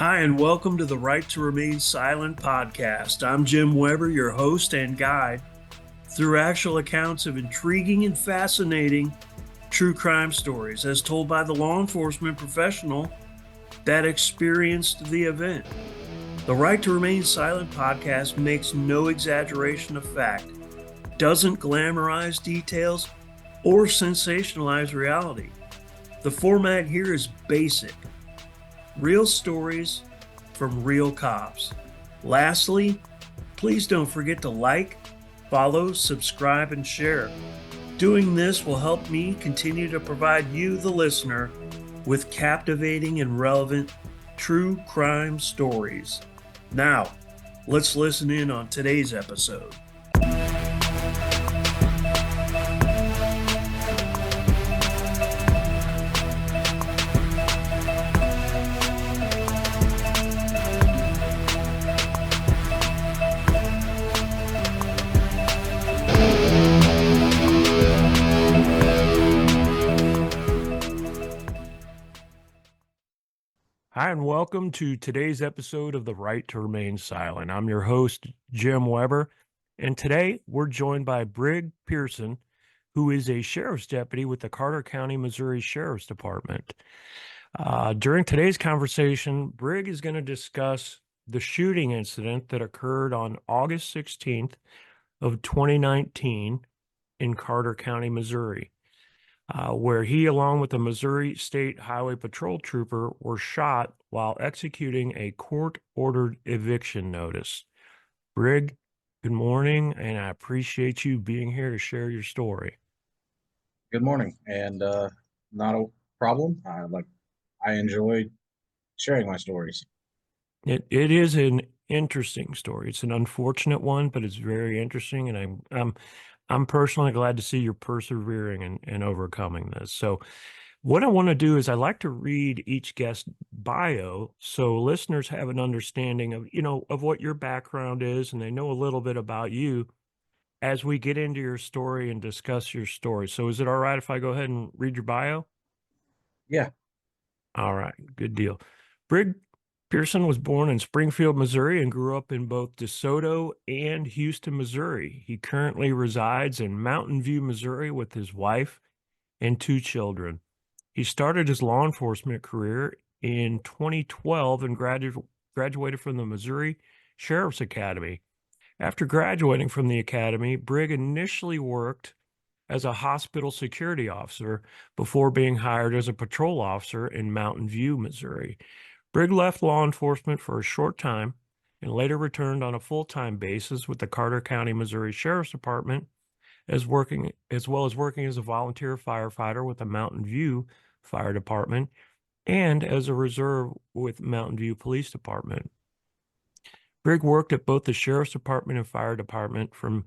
Hi, and welcome to the Right to Remain Silent podcast. I'm Jim Weber, your host and guide through actual accounts of intriguing and fascinating true crime stories as told by the law enforcement professional that experienced the event. The Right to Remain Silent podcast makes no exaggeration of fact, doesn't glamorize details, or sensationalize reality. The format here is basic. Real stories from real cops. Lastly, please don't forget to like, follow, subscribe, and share. Doing this will help me continue to provide you, the listener, with captivating and relevant true crime stories. Now, let's listen in on today's episode. Hi, and welcome to today's episode of The Right to Remain Silent. I'm your host, Jim Weber, and today we're joined by Brigg Pierson, who is a sheriff's deputy with the Carter County, Missouri Sheriff's Department. During today's conversation, Brigg is going to discuss the shooting incident that occurred on August 16th of 2019 in Carter County, Missouri. Where he, along with a Missouri State Highway Patrol trooper, were shot while executing a court-ordered eviction notice. Brigg, good morning, and I appreciate you being here to share your story. Good morning, and not a problem. I enjoy sharing my stories. It is an interesting story. It's an unfortunate one, but it's very interesting, and I'm personally glad to see you're persevering and overcoming this. So what I want to do is I like to read each guest bio so listeners have an understanding of what your background is, and they know a little bit about you as we get into your story and discuss your story. So is it all right if I go ahead and read your bio? Yeah. All right, good deal. Brigg Pierson was born in Springfield, Missouri, and grew up in both DeSoto and Houston, Missouri. He currently resides in Mountain View, Missouri, with his wife and two children. He started his law enforcement career in 2012 and graduated from the Missouri Sheriff's Academy. After graduating from the academy, Brigg initially worked as a hospital security officer before being hired as a patrol officer in Mountain View, Missouri. Brigg left law enforcement for a short time and later returned on a full-time basis with the Carter County, Missouri Sheriff's Department, as well as working as a volunteer firefighter with the Mountain View Fire Department and as a reserve with Mountain View Police Department. Brigg worked at both the Sheriff's Department and Fire Department from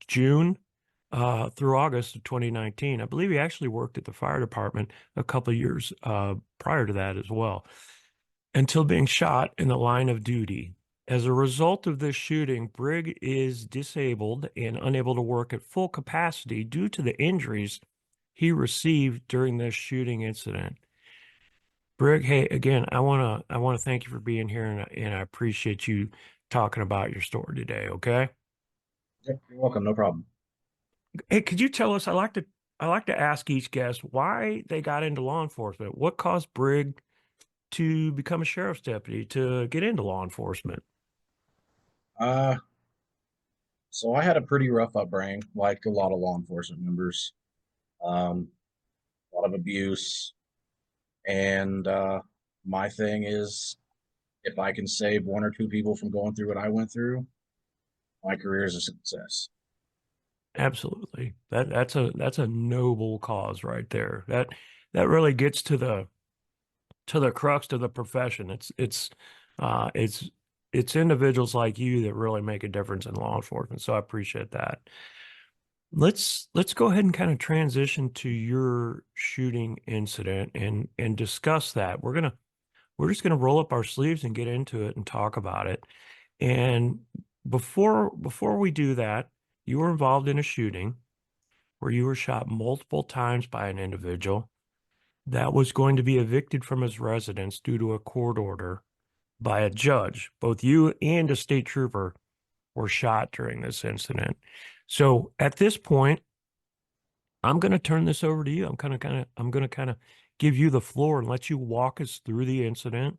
June through August of 2019. I believe he actually worked at the Fire Department a couple of years prior to that as well, until being shot in the line of duty. As a result of this shooting, Brigg is disabled and unable to work at full capacity due to the injuries he received during this shooting incident. Brigg, hey, again, I wanna thank you for being here, and I appreciate you talking about your story today. Okay. You're welcome. No problem. Hey, could you tell us? I like to ask each guest why they got into law enforcement. What caused Brigg to become a sheriff's deputy, to get into law enforcement? Uh, so I had a pretty rough upbringing, like a lot of law enforcement members. A lot of abuse, and my thing is, if I can save one or two people from going through what I went through, my career is a success. Absolutely. That's a noble cause right there. That really gets to the crux of the profession. It's individuals like you that really make a difference in law enforcement. So I appreciate that. Let's go ahead and kind of transition to your shooting incident and discuss that. We're just gonna roll up our sleeves and get into it and talk about it. And before we do that, you were involved in a shooting where you were shot multiple times by an individual. that was going to be evicted from his residence due to a court order by a judge. Both you and a state trooper were shot during this incident. So at this point, I'm going to turn this over to you. I'm going to kind of give you the floor and let you walk us through the incident,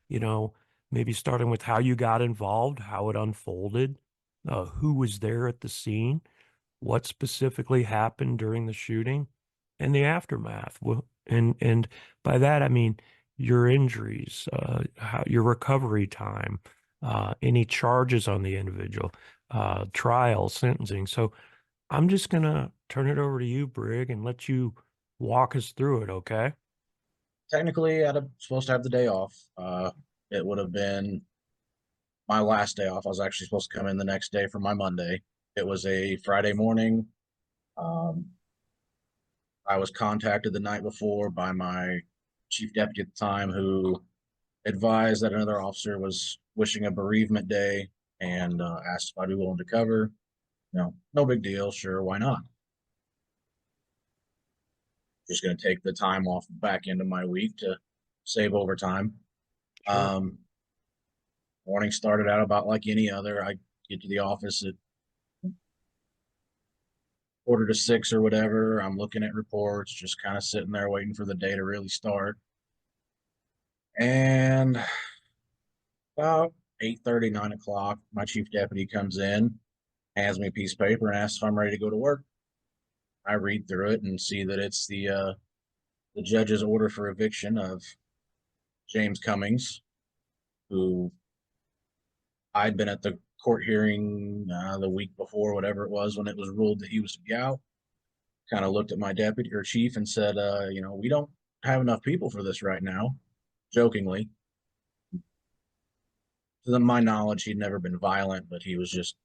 you know, maybe starting with how you got involved, how it unfolded, who was there at the scene, what specifically happened during the shooting, and the aftermath. Well, and by that I mean your injuries, your recovery time, any charges on the individual, trial, sentencing. So I'm just gonna turn it over to you, Brig, and let you walk us through it, okay? Technically, supposed to have the day off. It would have been my last day off. I was actually supposed to come in the next day for my Monday. It was a Friday morning. Um, I was contacted the night before by my chief deputy at the time, who advised that another officer was wishing a bereavement day and asked if I'd be willing to cover. No big deal. Sure, why not? Just going to take the time off back into my week to save overtime. Sure. Um, Morning started out about like any other. I get to the office at 5:45 or whatever. I'm looking at reports, just kind of sitting there waiting for the day to really start. And about 8:30, 9 o'clock, my chief deputy comes in, hands me a piece of paper, and asks if I'm ready to go to work. I read through it and see that it's the judge's order for eviction of James Cummings, who I'd been at the court hearing the week before, whatever it was, when it was ruled that he was to be out. Kind of looked at my deputy or chief and said, we don't have enough people for this right now, jokingly. To my knowledge, he'd never been violent, but he was just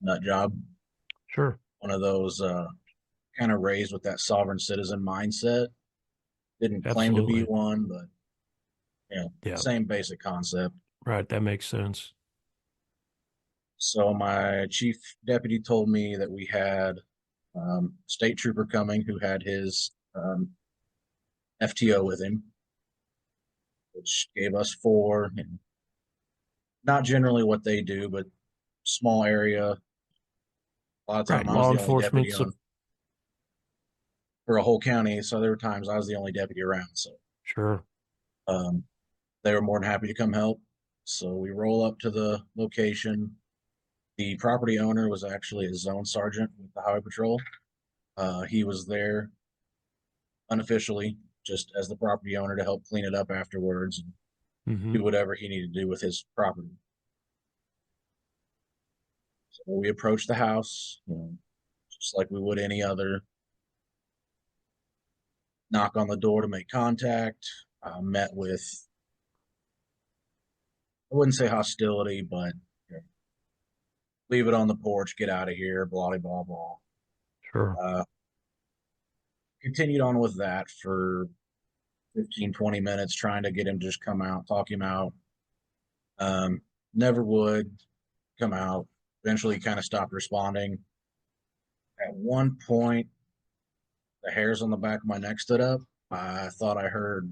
nut job. Sure. One of those kind of raised with that sovereign citizen mindset. Didn't claim to be Absolutely. one, but Yeah. same basic concept. Right. That makes sense. So my chief deputy told me that we had state trooper coming who had his FTO with him, which gave us four. And not generally what they do, but small area. A lot of Right. time I was Law the only enforcement. deputy So, on for a whole county, so there were times I was the only deputy around. So sure. um, they were more than happy to come help. So we roll up to the location. The property owner was actually a zone sergeant with the Highway Patrol. He was there unofficially, just as the property owner, to help clean it up afterwards and Hmm. do whatever he needed to do with his property. So we approached the house, just like we would any other. Knock on the door to make contact. Met with, I wouldn't say hostility, but leave it on the porch, get out of here, blah, blah, blah. Sure. Uh, Continued on with that for 15, 20 minutes, trying to get him to just come out, talk him out. Never would come out. Eventually, kind of stopped responding. At one point, the hairs on the back of my neck stood up. I thought I heard,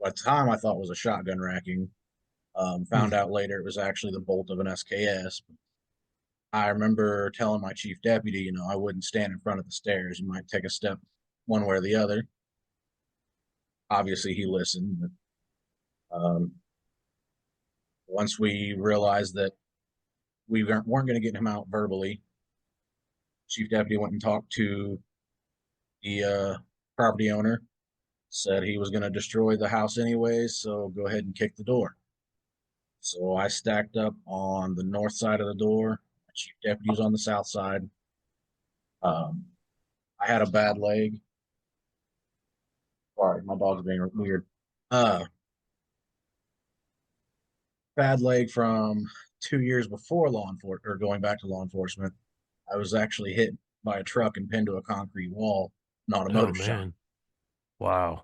at the time, I thought was a shotgun racking. Found Hmm. out later it was actually the bolt of an SKS. I remember telling my chief deputy, I wouldn't stand in front of the stairs. You might take a step one way or the other. Obviously, he listened. But, once we realized that we weren't going to get him out verbally, chief deputy went and talked to the property owner, said he was going to destroy the house anyways, so go ahead and kick the door. So I stacked up on the north side of the door. My chief deputy was on the south side. Um, I had a bad leg. Sorry, my dog's being weird. Uh, Bad leg from 2 years before law enforcement, or going back to law enforcement. I was actually hit by a truck and pinned to a concrete wall, an Oh automotive shop. man. Wow.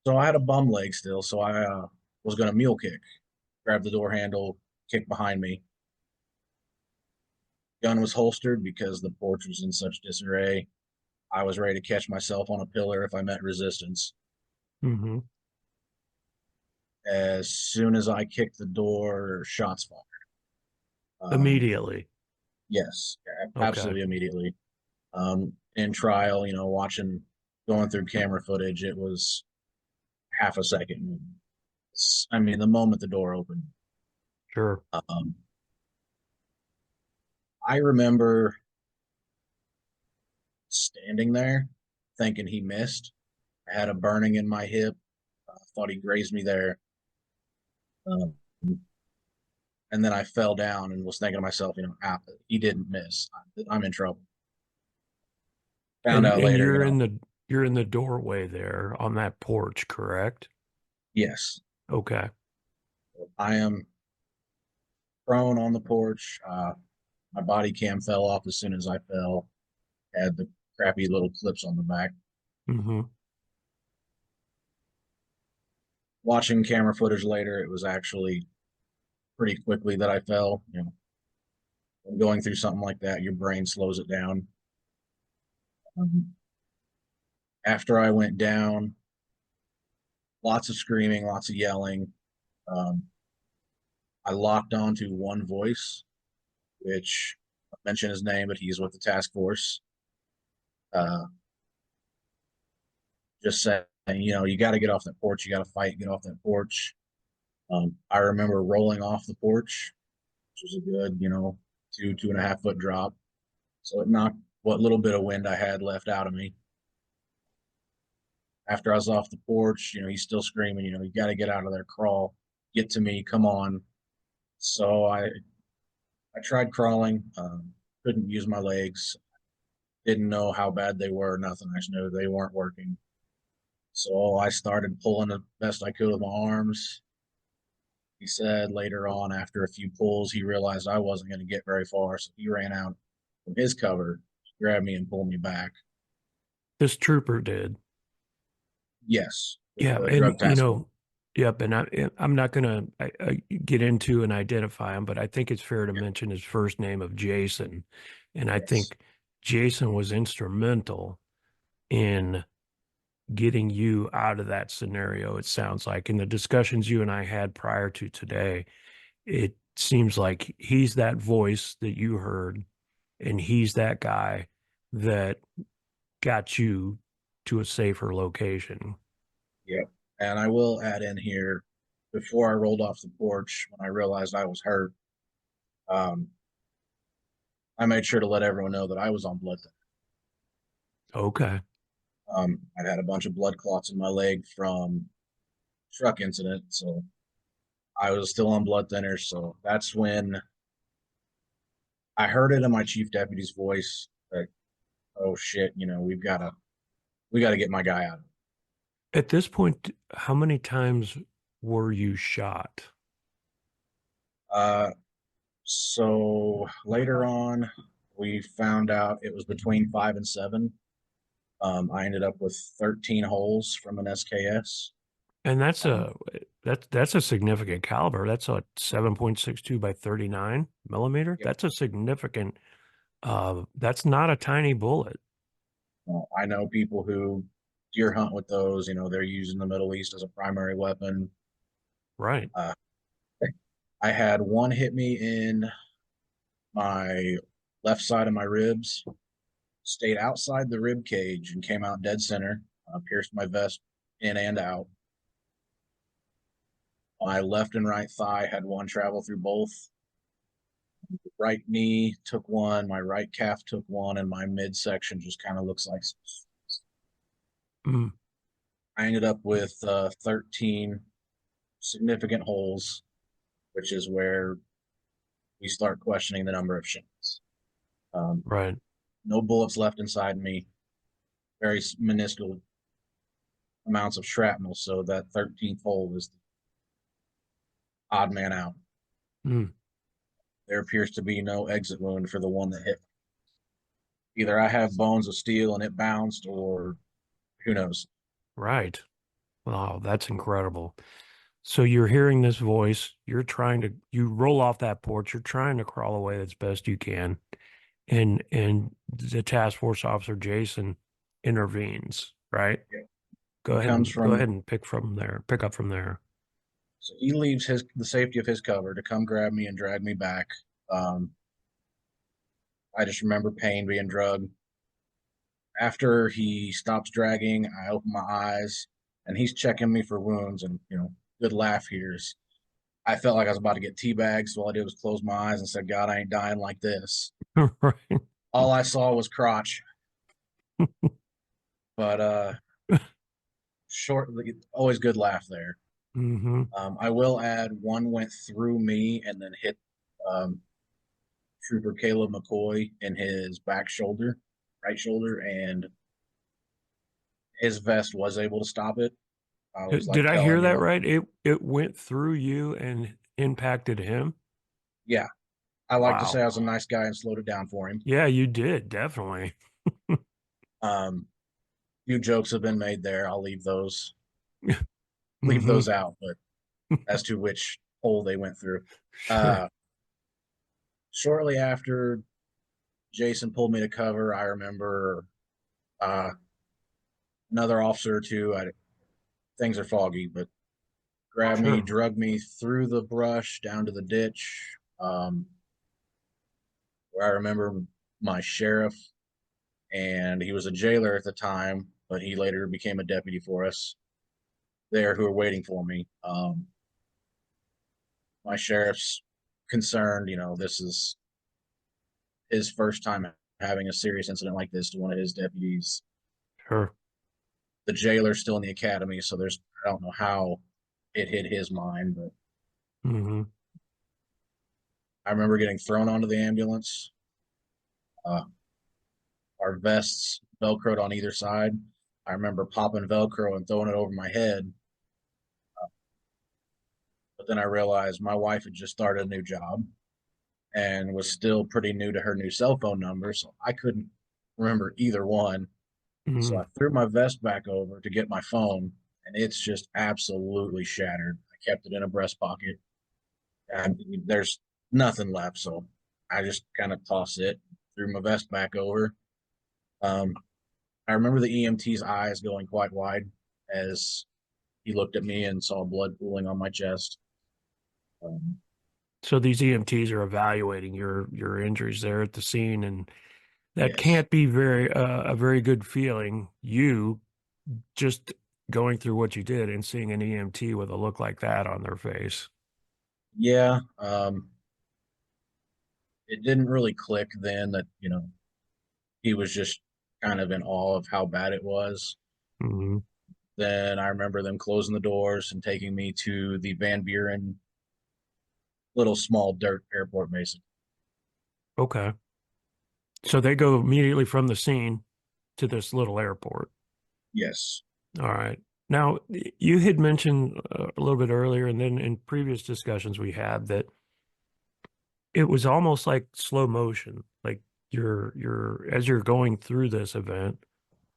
So I had a bum leg still. So I was going to mule kick, grab the door handle, kick behind me. Gun was holstered because the porch was in such disarray. I was ready to catch myself on a pillar if I met resistance. Mm-hmm. As soon as I kicked the door, shots fired. Um, Immediately. yes, Okay. absolutely immediately. In trial, watching, going through camera footage, it was half a second. I mean, the moment the door opened. Sure. Um, I remember standing there thinking he missed. I had a burning in my hip. Thought he grazed me there. Um, and then I fell down and was thinking to myself, he didn't miss. I'm in trouble. Found And out and later, you're in the doorway there on that porch, correct? yes, Okay. I am prone on the porch. My body cam fell off as soon as I fell. Had the crappy little clips on the back. Mm-hmm. Watching camera footage later, it was actually pretty quickly that I fell. When going through something like that, your brain slows it down. After I went down, lots of screaming, lots of yelling. Um, I locked onto one voice, which I mentioned his name, but he's with the task force. Uh, just saying, you got to get off that porch. You got to fight, get off that porch. I remember rolling off the porch, which was a good, 2.5 foot drop. So it knocked what little bit of wind I had left out of me. After I was off the porch, he's still screaming, you got to get out of there, crawl, get to me, come on. So I tried crawling, couldn't use my legs, didn't know how bad they were, nothing. I just knew they weren't working. So I started pulling the best I could with my arms. He said later on, after a few pulls, he realized I wasn't going to get very far. So he ran out from his cover, grabbed me, and pulled me back. This trooper did. Yes, Yeah, the and drug task force. yep, and I'm not gonna get into and identify him, but I think it's fair to Yeah, mention his first name of Jason, and I yes. think Jason was instrumental in getting you out of that scenario. It sounds like in the discussions you and I had prior to today, it seems like he's that voice that you heard, and he's that guy that got you to a safer location. Yep. And I will add in here, before I rolled off the porch, when I realized I was hurt, um, I made sure to let everyone know that I was on blood thinner. Okay. I'd had a bunch of blood clots in my leg from truck incident, so I was still on blood thinner. So that's when I heard it in my chief deputy's voice, like, "Oh shit, we gotta get my guy out." At this point, how many times were you shot? Uh, so later on, we found out it was between 5 and 7. I ended up with 13 holes from an SKS. And that's Um, a significant caliber. That's a 7.62 by 39 millimeter. yep. That's a significant that's not a tiny bullet. I know people who deer hunt with those. They're used in the Middle East as a primary weapon. Right. Uh, I had one hit me in my left side of my ribs, stayed outside the rib cage and came out dead center, pierced my vest in and out. My left and right thigh had one travel through both. Right knee took one, my right calf took one, and my midsection just kind of looks like. Mm, I ended up with 13 significant holes, which is where we start questioning the number of shots. Um, right. no bullets left inside me, very minuscule amounts of shrapnel. So that 13th hole is the odd man out. Mm, There appears to be no exit wound for the one that hit. Either I have bones of steel and it bounced, or who knows. right. Wow, that's incredible. So you're hearing this voice, you roll off that porch, you're trying to crawl away as best you can. And the task force officer, Jason, intervenes, right? Yeah. He comes Go from ahead and pick up from there. So he leaves the safety of his cover to come grab me and drag me back. Um, I just remember pain being drugged. After he stops dragging, I open my eyes and he's checking me for wounds and good laugh here's. I felt like I was about to get teabagged, so all I did was close my eyes and said, God, I ain't dying like this. Right. All I saw was crotch. But short, always good laugh there. Mm-hmm. I will add one went through me and then hit um, Trooper Caleb McCoy in his back shoulder, right shoulder, and his vest was able to stop it. I was Did like I hear telling that right? It went through you and impacted him? yeah, I like to say Wow. I was a nice guy and slowed it down for him. Yeah, you did, definitely. Um, few jokes have been made there. I'll leave Hmm. those out, but as to which hole they went through. Sure. Uh, Shortly after Jason pulled me to cover, I remember uh, another officer or two. Things are foggy, but grabbed me, Sure. drug me through the brush down to the ditch. Where I remember my sheriff, and he was a jailer at the time, but he later became a deputy for us there who were waiting for me. My sheriff's concerned, this is his first time having a serious incident like this to one of his deputies. Sure. The jailer's still in the academy, so I don't know how it hit his mind, but Hmm. I remember getting thrown onto the ambulance. Uh, our vests velcroed on either side. I remember popping Velcro and throwing it over my head. But then I realized my wife had just started a new job and was still pretty new to her new cell phone number. So I couldn't remember either one. So Hmm. I threw my vest back over to get my phone, and it's just absolutely shattered. I kept it in a breast pocket, and there's nothing left. So I just kind of tossed it, threw my vest back over. Um, I remember the EMT's eyes going quite wide as he looked at me and saw blood pooling on my chest. Um, So these EMTs are evaluating your injuries there at the scene, and that yes. can't be a very good feeling. You just going through what you did and seeing an EMT with a look like that on their face. Yeah. It didn't really click then that, he was just kind of in awe of how bad it was. Hmm. Then I remember them closing the doors and taking me to the Van Buren little small dirt airport, basically. Okay. So they go immediately from the scene to this little airport. Yes. All right. Now, you had mentioned a little bit earlier, and then in previous discussions we had, that it was almost like slow motion. Like as you're going through this event,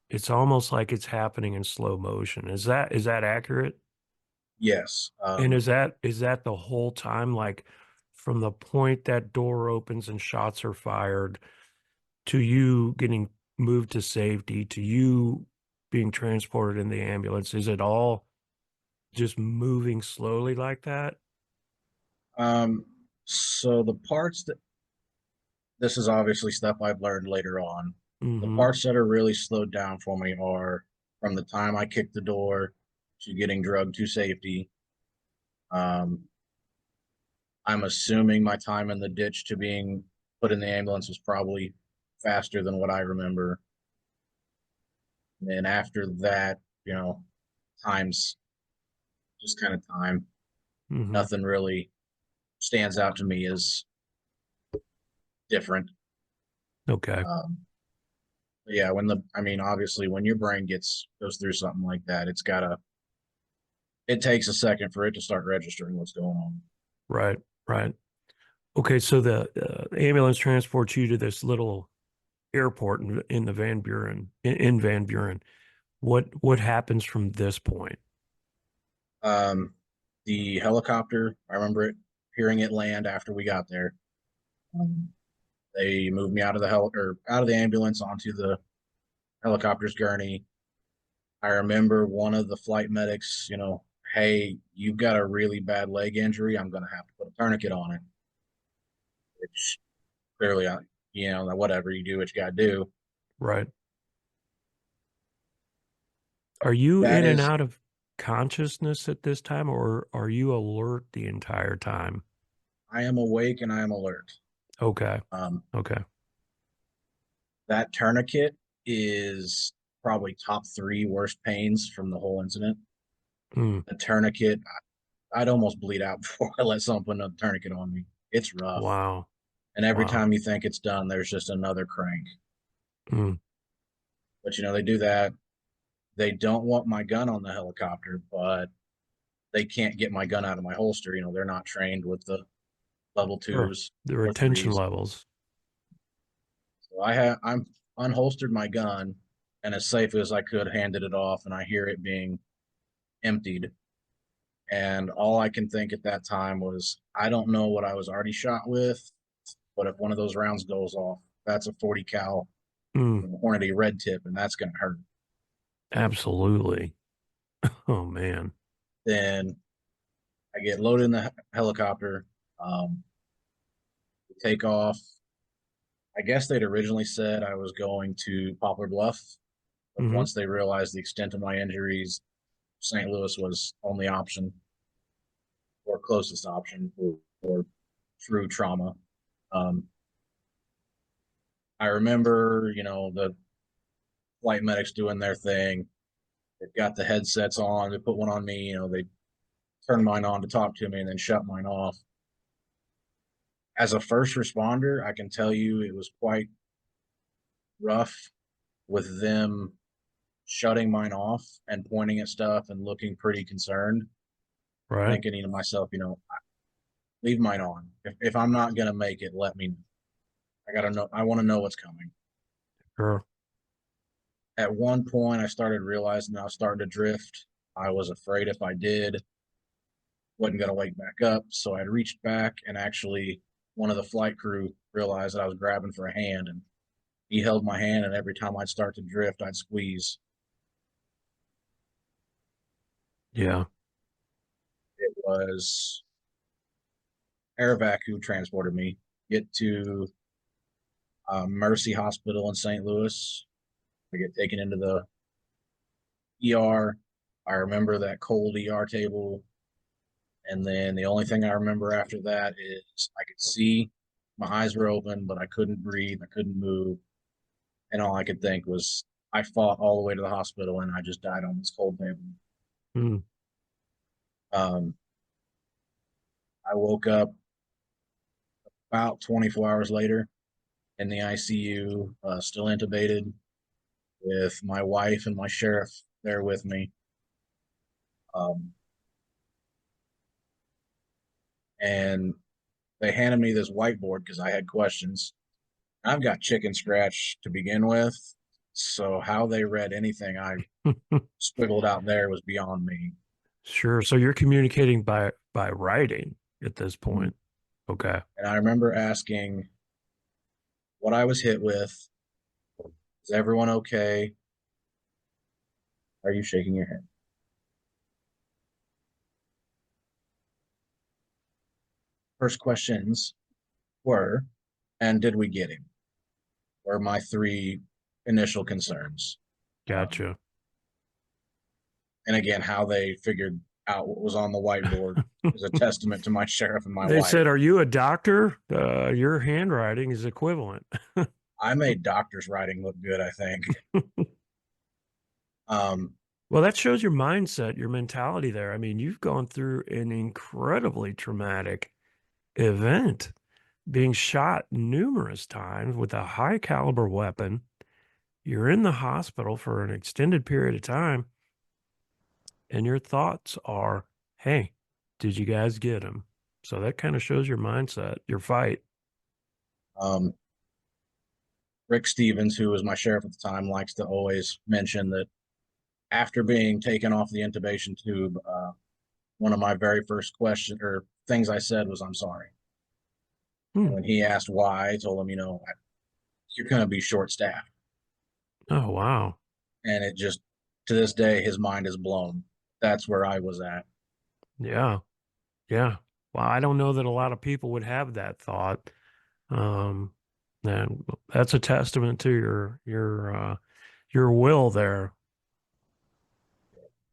it's almost like it's happening in slow motion. Is that accurate? Yes. And is that the whole time, like from the point that door opens and shots are fired to you getting moved to safety to you being transported in the ambulance? Is it all just moving slowly like that? Um, so the parts that this is obviously stuff I've learned later on. The Mm-hmm. parts that are really slowed down for me are from the time I kicked the door to getting drugged to safety. Um, I'm assuming my time in the ditch to being put in the ambulance was probably faster than what I remember. And then after that, time's just kind of time. Mm-hmm. Nothing really stands out to me as different. Okay. Um, yeah, I mean, obviously, when your brain goes through something like that, it takes a second for it to start registering what's going on. Right. Right. Okay. So the ambulance transports you to this little airport in the Van Buren, in Van Buren. What happens from this point? Um, the helicopter, I remember hearing it land after we got there. Um, they moved me out of the out of the ambulance onto the helicopter's gurney. I remember one of the flight medics, hey, you've got a really bad leg injury. I'm going to have to put a tourniquet on it, which clearly, whatever you do, what you got to do. Right. Are you That in and is, out of consciousness at this time, or are you alert the entire time? I am awake and I am alert. Okay. Um, Okay. that tourniquet is probably top three worst pains from the whole incident. Mm, The tourniquet, I'd almost bleed out before I let someone put another tourniquet on me. It's rough. wow. And every Wow. time you think it's done, there's just another crank. Mm, But they do that. They don't want my gun on the helicopter, but they can't get my gun out of my holster. They're not trained with the level sure. twos The or retention threes. levels. So I'm unholstered my gun and as safe as I could handed it off, and I hear it being emptied. And all I can think at that time was, I don't know what I was already shot with, but if one of those rounds goes off, that's a 40 cal Mm, Hornady red tip, and that's going to hurt. absolutely. Oh man. Then I get loaded in the helicopter, um, take off. I guess they'd originally said I was going to Poplar Bluff, but Hmm. once they realized the extent of my injuries, St. Louis was only option or closest option for true trauma. Um, I remember, the flight medics doing their thing. They've got the headsets on. They put one on me. They turn mine on to talk to me and then shut mine off. As a first responder, I can tell you it was quite rough with them shutting mine off and pointing at stuff and looking pretty concerned, Right. thinking to myself, leave mine on. If I'm not going to make it, let me know. I got to know. I want to know what's coming. Sure. At one point, I started realizing I was starting to drift. I was afraid if I did, wasn't going to wake back up. So I reached back, and actually, one of the flight crew realized that I was grabbing for a hand, and he held my hand. And every time I'd start to drift, I'd squeeze. Yeah. It was Airvac who transported me. Get to Mercy Hospital in St. Louis. I get taken into the ER. I remember that cold ER table. And then the only thing I remember after that is I could see my eyes were open, but I couldn't breathe. I couldn't move. And all I could think was, I fought all the way to the hospital and I just died on this cold table. Mm, Um, I woke up about 24 hours later in the ICU, still intubated with my wife and my sheriff there with me. Um, and they handed me this whiteboard because I had questions. I've got chicken scratch to begin with. So how they read anything I squiggled out there was beyond me. sure. So you're communicating by writing at this point. Okay. And I remember asking what I was hit with. Is everyone okay? Are you shaking your head? First questions were, and did we get him? Were my three initial concerns. Um, Gotcha. and again, how they figured out what was on the whiteboard is a testament to my sheriff and my They wife. said, "Are you a doctor? Your handwriting is equivalent." I made doctor's writing look good, I think. Um, Well, that shows your mindset, your mentality there. I mean, you've gone through an incredibly traumatic event, being shot numerous times with a high caliber weapon. You're in the hospital for an extended period of time, and your thoughts are, hey, did you guys get him? So that kind of shows your mindset, your fight. um, Rick Stevens, who was my sheriff at the time, likes to always mention that after being taken off the intubation tube, one of my very first questions or things I said was, I'm sorry. Hmm, And when he asked why, I told him, you're going to be short staffed. Oh, wow. And it just, to this day, his mind is blown. That's where I was at. Yeah. Yeah. Well, I don't know that a lot of people would have that thought. Um, and that's a testament to your will there.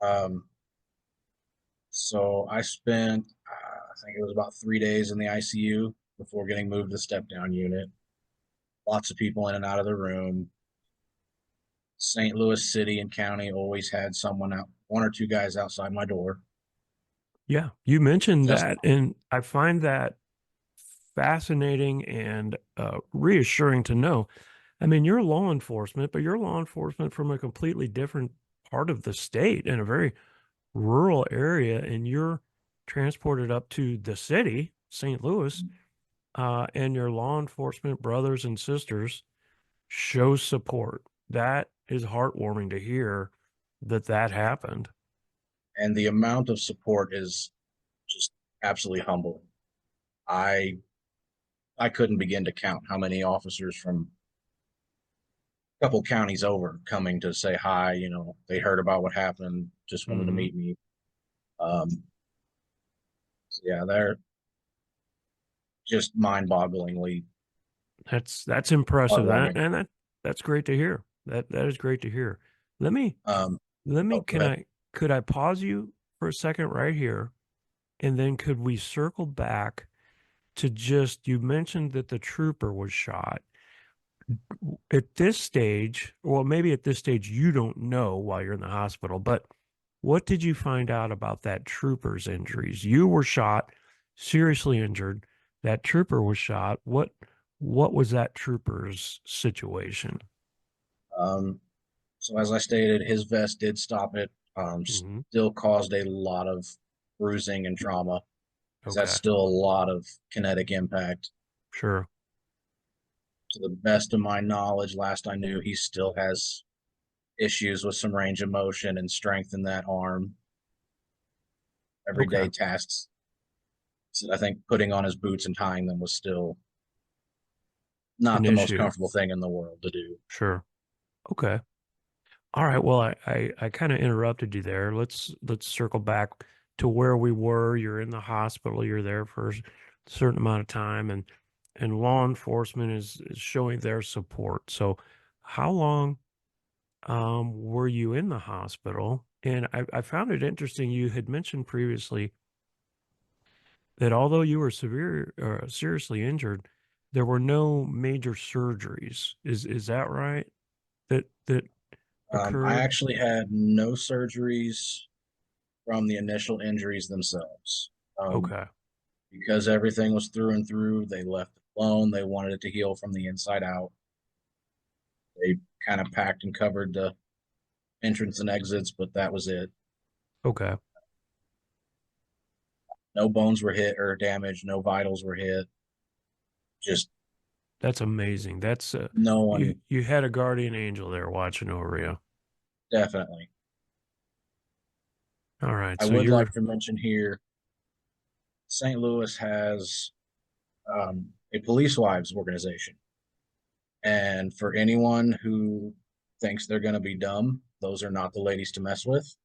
Um, so I spent, I think it was about 3 days in the ICU before getting moved to the step down unit. Lots of people in and out of the room. St. Louis City and County always had someone out, one or two guys outside my door. Yeah, you mentioned Just that, and I find that fascinating and reassuring to know. I mean, you're law enforcement, but you're law enforcement from a completely different part of the state in a very rural area, and you're transported up to the city, St. Louis, and your law enforcement brothers and sisters show support. That is heartwarming to hear that that happened. and the amount of support is just absolutely humbling. I I couldn't begin to count how many officers from a couple counties over coming to say hi. They heard about what happened, just wanted to Hmm. meet me. So yeah, they're just mind-bogglingly That's impressive. That heartwarming. and that's great to hear. That is great to hear. Let me Um, let me oh, go ahead. could I pause you for a second right here, and then could we circle back to just you mentioned that the trooper was shot. At this stage, well, maybe at this stage you don't know while you're in the hospital, but what did you find out about that trooper's injuries? You were shot, seriously injured. That trooper was shot. What was that trooper's situation? Um, so as I stated, his vest did stop it. Hmm. Still caused a lot of bruising and trauma because that's Okay, still a lot of kinetic impact. sure. To the best of my knowledge, last I knew, he still has issues with some range of motion and strength in that arm. Okay, Everyday tasks. So I think putting on his boots and tying them was still an not the most issue. comfortable thing in the world to do. Sure. Okay. All right. Well, I kind of interrupted you there. Let's circle back to where we were. You're in the hospital. You're there for a certain amount of time, and law enforcement is showing their support. So, how long were you in the hospital? And I found it interesting. You had mentioned previously that although you were seriously injured, there were no major surgeries. Is that right? That I occurred? actually had no surgeries from the initial injuries themselves. Um, Okay. because everything was through and through, they left it alone. They wanted it to heal from the inside out. They kind of packed and covered the entrance and exits, but that was it. Okay. No bones were hit or damaged. No vitals were hit. Just That's amazing. That's no you one, you had a guardian angel there watching over you. definitely. All right. I So would like you're to mention here St. Louis has a police wives organization. And for anyone who thinks they're going to be dumb, those are not the ladies to mess with.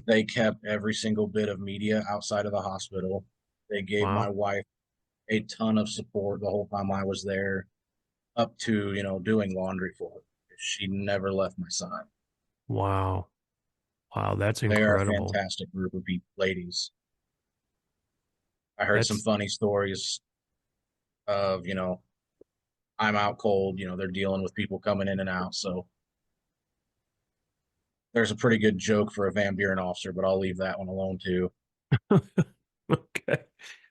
They kept every single bit of media outside of the hospital. They gave my wow. wife a ton of support the whole time I was there, up to, doing laundry for her. She never left my side. Wow. Wow, that's They are a incredible. fantastic group of people, ladies. I heard some That's funny stories of, I'm out cold, they're dealing with people coming in and out. So there's a pretty good joke for a Van Buren officer, but I'll leave that one alone too. okay.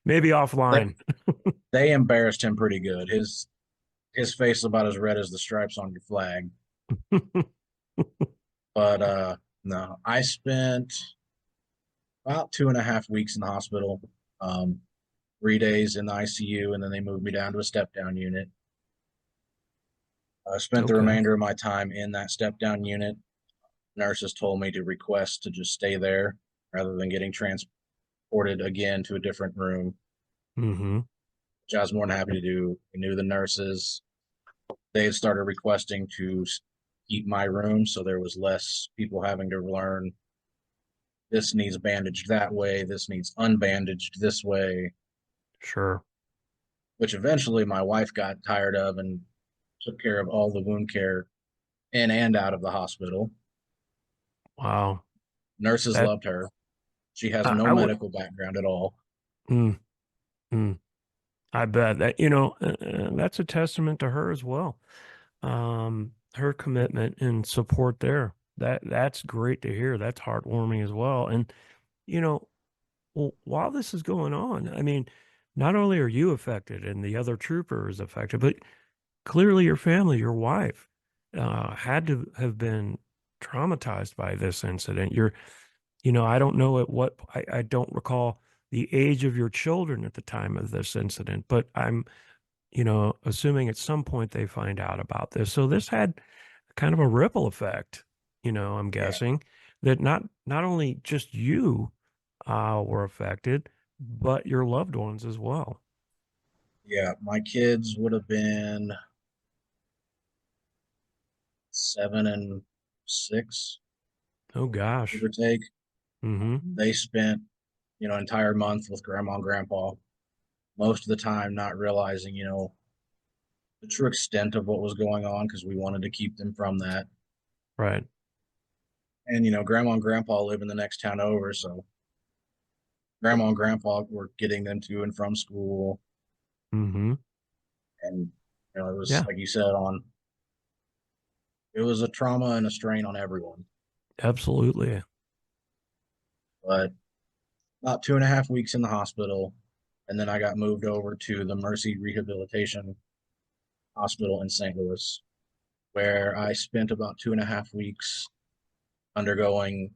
Maybe They, offline. they embarrassed him pretty good. His face is about as red as the stripes on your flag. But no, I spent about 2.5 weeks in the hospital, um, 3 days in the ICU, and then they moved me down to a step down unit. I spent the Okay. remainder of my time in that step down unit. Nurses told me to request to just stay there rather than getting transported again to a different room, Hmm. which I was more than happy to do. I knew the nurses. They had started requesting to keep my room, so there was less people having to learn this needs bandaged that way, this needs unbandaged this way, Sure. which eventually my wife got tired of and took care of all the wound care in and out of the hospital. Wow. Nurses That loved her. She has I, no I would. medical background at all. Mm, mm, I bet that that's a testament to her as well. Her commitment and support there. That's great to hear. That's heartwarming as well. And you know, while this is going on, I mean, not only are you affected and the other trooper is affected, but clearly your family, your wife, had to have been traumatized by this incident. I don't know I don't recall the age of your children at the time of this incident, but I'm, assuming at some point they find out about this. So this had kind of a ripple effect, I'm Yeah. guessing that not only just you were affected, but your loved ones as well. Yeah. My kids would have been 7 and 6, Oh give gosh. or take. Mm-hmm. They spent, entire month with grandma and grandpa, most of the time not realizing, the true extent of what was going on because we wanted to keep them from that. Right. And, grandma and grandpa live in the next town over. So grandma and grandpa were getting them to and from school. Mm-hmm. And, it was, Yeah, like you said, it was a trauma and a strain on everyone. absolutely. But about 2.5 weeks in the hospital. And then I got moved over to the Mercy Rehabilitation Hospital in St. Louis, where I spent about 2.5 weeks undergoing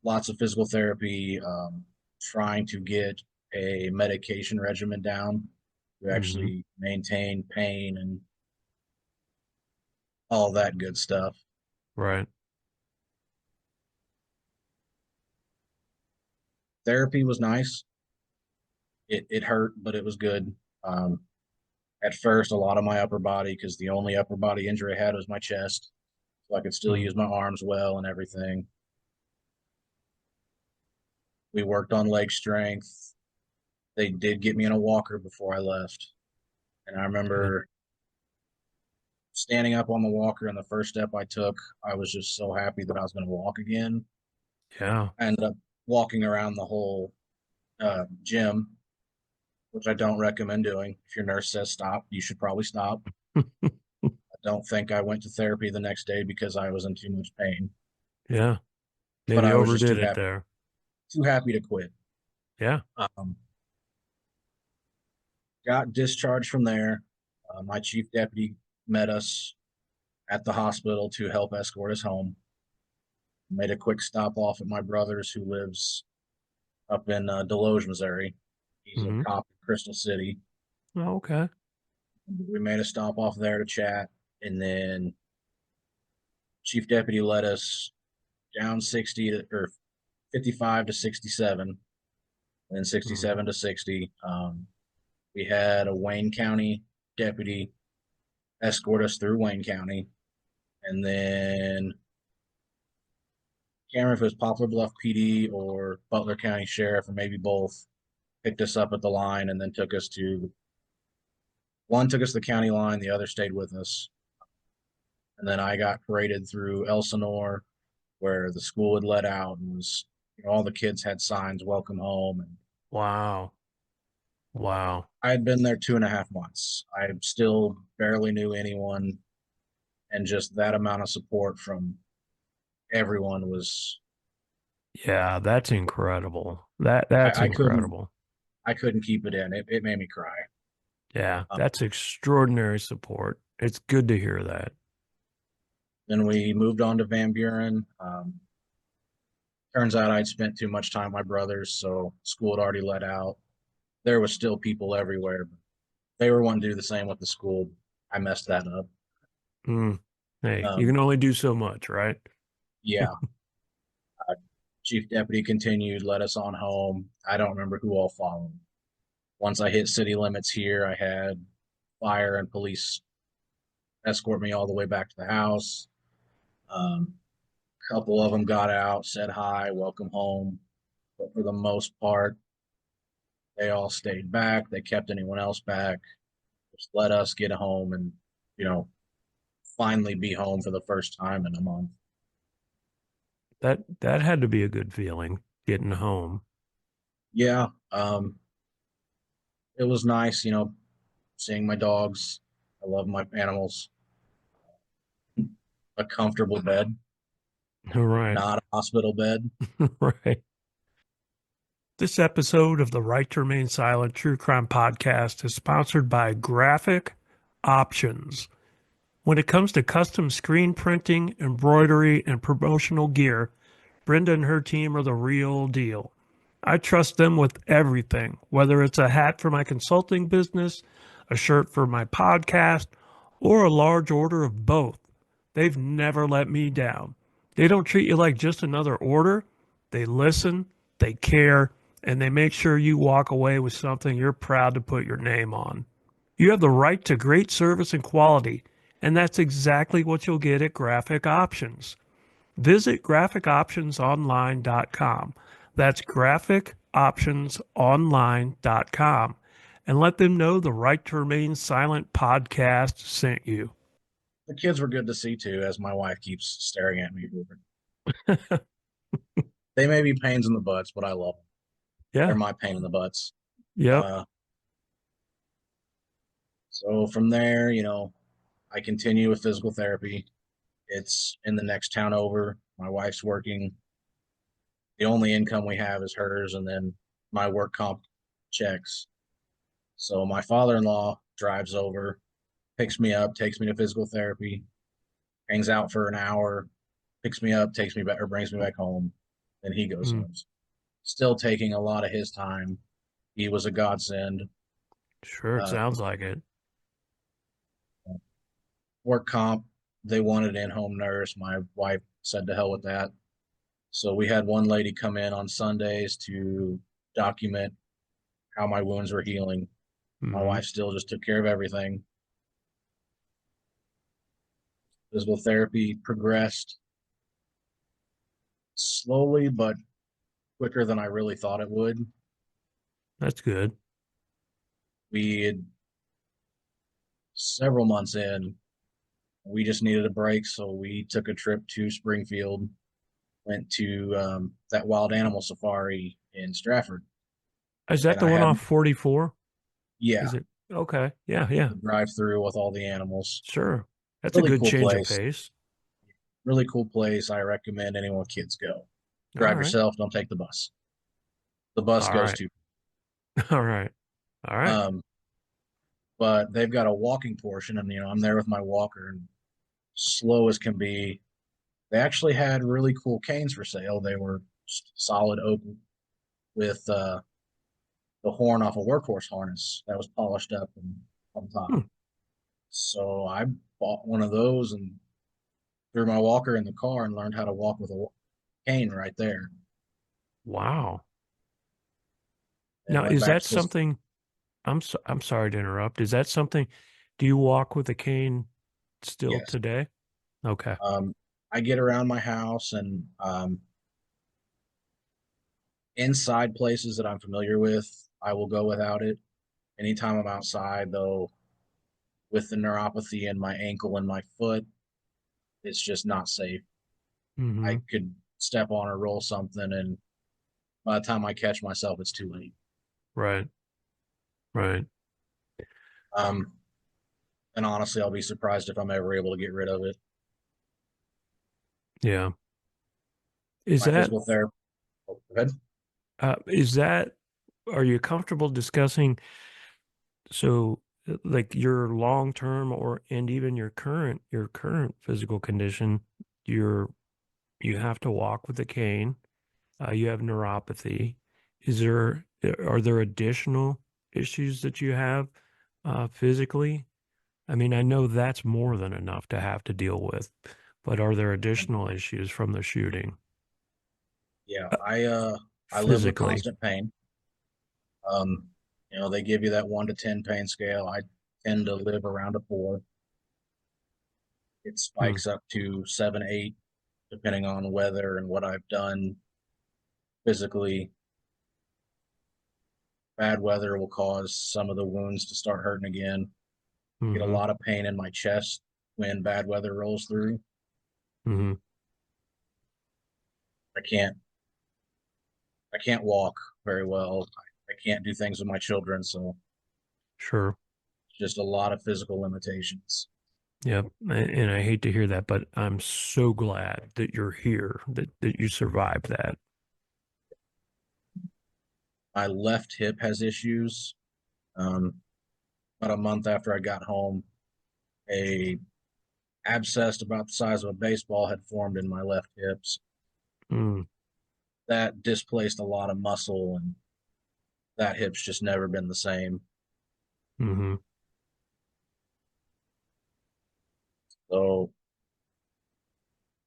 lots of physical therapy, trying to get a medication regimen down to Mm-hmm. actually maintain pain and all that good stuff. Right. Therapy was nice. It hurt, but it was good. Um, at first, a lot of my upper body, because the only upper body injury I had was my chest, so I could still Mm. use my arms well and everything. We worked on leg strength. They did get me in a walker before I left, and I Good. remember standing up on the walker, and the first step I took, I was just so happy that I was going to walk again. Yeah. I ended up walking around the whole gym, which I don't recommend doing. If your nurse says stop, you should probably stop. I don't think I went to therapy the next day because I was in too much pain, Yeah. but Maybe I was just overdid it there. too happy to quit. Yeah. Um, got discharged from there. My chief deputy met us at the hospital to help escort us home. Made a quick stop off at my brother's, who lives up in Deloge, Missouri. He's a Mm-hmm. cop in Crystal City. Oh, okay. We made a stop off there to chat, and then chief deputy led us down 55 to 67, and then Mm-hmm. 67 to 60. We had a Wayne County deputy escort us through Wayne County, and then can't remember if it was Poplar Bluff PD or Butler County Sheriff, or maybe both, picked us up at the line and then took us to one took us to the county line, the other stayed with us. And then I got paraded through Elsinore, where the school had let out, and was, all the kids had signs, welcome home. And Wow. Wow. I had been there 2.5 months. I still barely knew anyone, and just that amount of support from everyone was, Yeah, that's incredible. That's I couldn't incredible. I couldn't keep it in. It made me cry. Yeah, Um, that's extraordinary support. It's good to hear that. then we moved on to Van Buren. Turns out I'd spent too much time with my brothers, so school had already let out. There was still people everywhere. They were wanting to do the same with the school. I messed that up. Mm. Hey, you Um, can only do so much, right? yeah, chief deputy continued, led us on home. I don't remember who all followed. Once I hit city limits here, I had fire and police escort me all the way back to the house. A couple of them got out, said hi, welcome home. But for the most part, they all stayed back. They kept anyone else back. Just let us get home and, you know, finally be home for the first time in a month. That had to be a good feeling getting home. Yeah, it was nice, seeing my dogs. I love my animals. A comfortable bed, Right. not a hospital bed. Right. This episode of the Right to Remain Silent True Crime Podcast is sponsored by Graphic Options. When it comes to custom screen printing, embroidery, and promotional gear, Brenda and her team are the real deal. I trust them with everything, whether it's a hat for my consulting business, a shirt for my podcast, or a large order of both. They've never let me down. They don't treat you like just another order. They listen, they care, and they make sure you walk away with something you're proud to put your name on. You have the right to great service and quality, and that's exactly what you'll get at Graphic Options. Visit graphicoptionsonline.com. That's graphicoptionsonline.com and let them know the Right to Remain Silent podcast sent you. The kids were good to see too, as my wife keeps staring at me. They may be pains in the butts, but I love them. They're Yeah. my pain in the butts. Yep. Uh, so from there, I continue with physical therapy. It's in the next town over. My wife's working. The only income we have is hers, and then my work comp checks. So my father-in-law drives over, picks me up, takes me to physical therapy, hangs out for an hour, picks me up, takes me back or brings me back home. Then he goes Mm, home. Still taking a lot of his time. He was a godsend. sure, it Uh, sounds like it. Work comp, they wanted an in-home nurse. My wife said to hell with that. So we had one lady come in on Sundays to document how my wounds were healing. My Hmm. wife still just took care of everything. Physical therapy progressed slowly, but quicker than I really thought it would. That's good. We had several months in, we just needed a break, so we took a trip to Springfield, went to that wild animal safari in Stratford, Is that and the I one had off 44? yeah, Is it? Okay. Yeah, yeah. the drive through with all the animals. Sure. That's a Really good cool change of place. pace. Really cool place. I recommend anyone with kids go. All Drive right. yourself. Don't take the bus. The bus All goes right. to. All right. All right. Um, but they've got a walking portion, and I'm there with my walker, and slow as can be. They actually had really cool canes for sale. They were solid oak with the horn off a workhorse harness that was polished up and on top. Hmm. So I bought one of those and threw my walker in the car and learned how to walk with a cane right there. Wow. And Now, went is back that to this. something? I'm sorry to interrupt. Is that something? Do you walk with a cane still Yes. today? Okay. I get around my house and inside places that I'm familiar with, I will go without it. Anytime I'm outside, though, with the neuropathy in my ankle and my foot, it's just not safe. Mm-hmm. I could step on or roll something, and by the time I catch myself, it's too late. Right. Right. Um, and honestly, I'll be surprised if I'm ever able to get rid of it. Yeah. Is My that physical therapist, oh, go ahead. is that are you comfortable discussing so like your long term or and even your current physical condition, you're you have to walk with a cane, you have neuropathy. Are there additional issues that you have physically? I mean, I know that's more than enough to have to deal with, but are there additional issues from the shooting Yeah, uh, I live with physically? constant pain. Um, they give you that 1 to 10 pain scale. I tend to live around a 4. It Mm, spikes up to 7, 8, depending on weather and what I've done physically. Bad weather will cause some of the wounds to start hurting again. Get a mm-hmm, lot of pain in my chest when bad weather rolls through. mm-hmm. I can't I can't walk very well. I can't do things with my children, so Sure. just a lot of physical limitations. Yeah. And I hate to hear that, but I'm so glad that you're here, that you survived that. My left hip has issues. Um, about a month after I got home, a abscess about the size of a baseball had formed in my left hips. Mm, That displaced a lot of muscle, and that hip's just never been the same. mm-hmm, So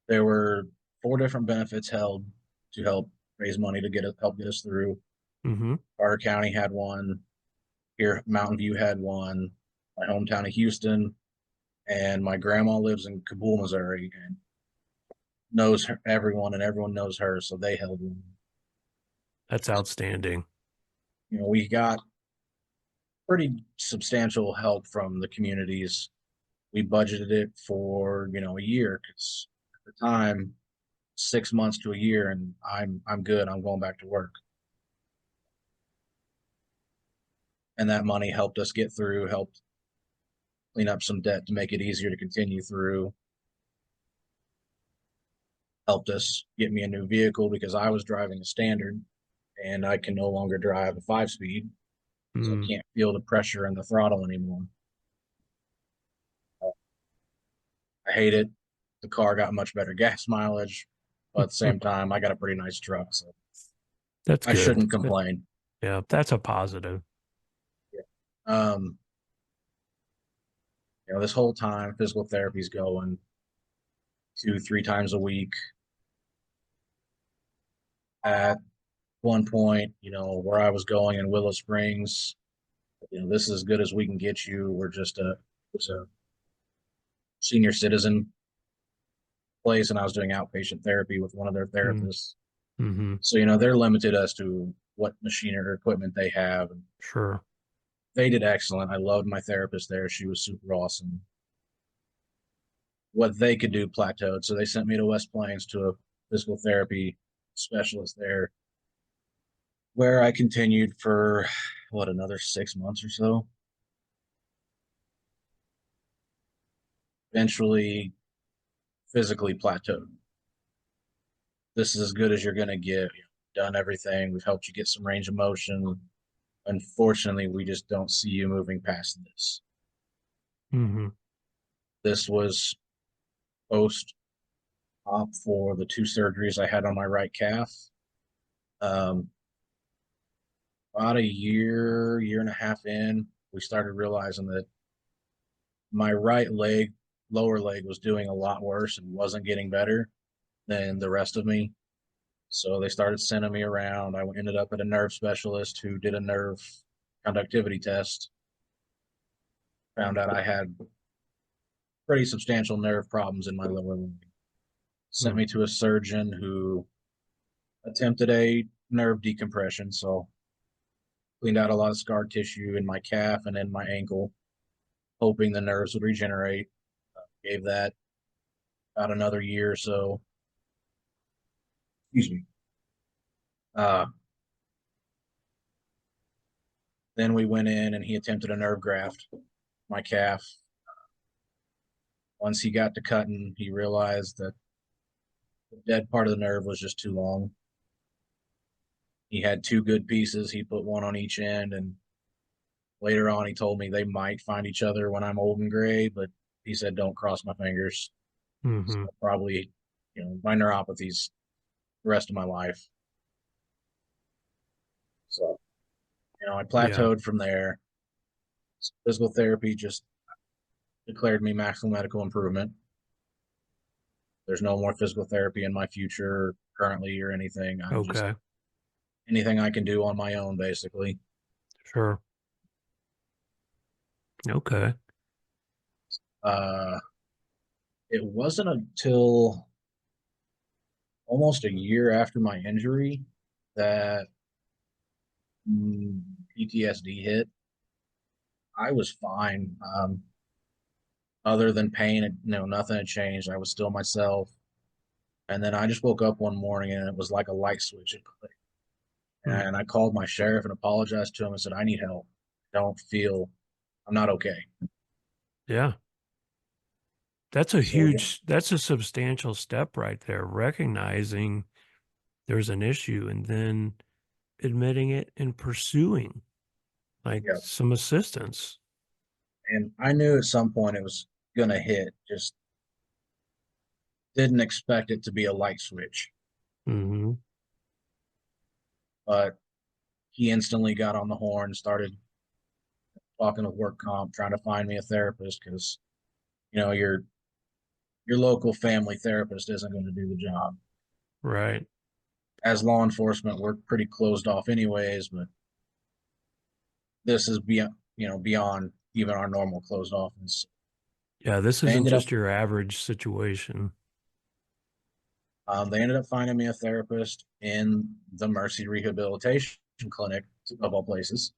there were 4 different benefits held to help raise money to help get us through. mm-hmm. Carter County had one. Here, Mountain View had one. My hometown of Houston, and my grandma lives in Kabul, Missouri, and knows everyone, and everyone knows her, so they held one. That's outstanding. We got pretty substantial help from the communities. We budgeted it for a year because at the time 6 months to a year, and I'm good. I'm going back to work, and that money helped us get through, helped clean up some debt to make it easier to continue through, helped us get me a new vehicle because I was driving a standard and I can no longer drive a 5 speed, so I Mm, can't feel the pressure in the throttle anymore. I hate it. The car got much better gas mileage, but at the same time, I got a pretty nice truck, so that's I good. shouldn't complain. Yeah, that's a positive. Um, this whole time, physical therapy's going 2, 3 times a week. At one point, where I was going in Willow Springs, this is as good as we can get you. We're just it's a senior citizen place, and I was doing outpatient therapy with one of their Mm, therapists. mm-hmm. So, they're limited as to what machinery or equipment they have. And Sure. they did excellent. I loved my therapist there. She was super awesome. What they could do plateaued. So they sent me to West Plains to a physical therapy specialist there, where I continued for another 6 months or so. Eventually, physically plateaued. This is as good as you're going to get. Done everything. We've helped you get some range of motion. Unfortunately, we just don't see you moving past this. Mm-hmm. This was post op for the 2 surgeries I had on my right calf. Um, about a year and a half in, we started realizing that my right leg, lower leg, was doing a lot worse and wasn't getting better than the rest of me. So they started sending me around. I ended up at a nerve specialist who did a nerve conductivity test, found out I had pretty substantial nerve problems in my lower leg. Sent Mm, me to a surgeon who attempted a nerve decompression. So cleaned out a lot of scar tissue in my calf and in my ankle, hoping the nerves would regenerate. Gave that about another year or so. Excuse me. Uh, then we went in and he attempted a nerve graft, my calf. Once he got to cutting, he realized that the dead part of the nerve was just too long. He had 2 good pieces. He put one on each end, and later on, he told me they might find each other when I'm old and gray, but he said, don't cross my fingers. mm-hmm. So probably, my neuropathies the rest of my life. So, I Yeah. plateaued from there. Physical therapy just declared me maximum medical improvement. There's no more physical therapy in my future currently or anything. I'm just Okay. anything I can do on my own, basically. Sure. Okay. Uh, It wasn't until almost a year after my injury that PTSD hit. I was fine. Other than pain, nothing had changed. I was still myself. And then I just woke up one morning and it was like a light switch had clicked. Hmm. And I called my sheriff and apologized to him and said, I need help. I don't feel, I'm not okay. Yeah. So, yeah, That's a substantial step right there, recognizing there's an issue and then admitting it and pursuing like yeah. some assistance. And I knew at some point it was going to hit, just didn't expect it to be a light switch. Hmm. But he instantly got on the horn, started talking with work comp, trying to find me a therapist because, you know, your local family therapist isn't going to do the job. Right. As law enforcement, we're pretty closed off anyways, but this is beyond even our normal closed offness. Yeah, this They isn't ended up just your average situation. they ended up finding me a therapist in the Mercy Rehabilitation Clinic of all places,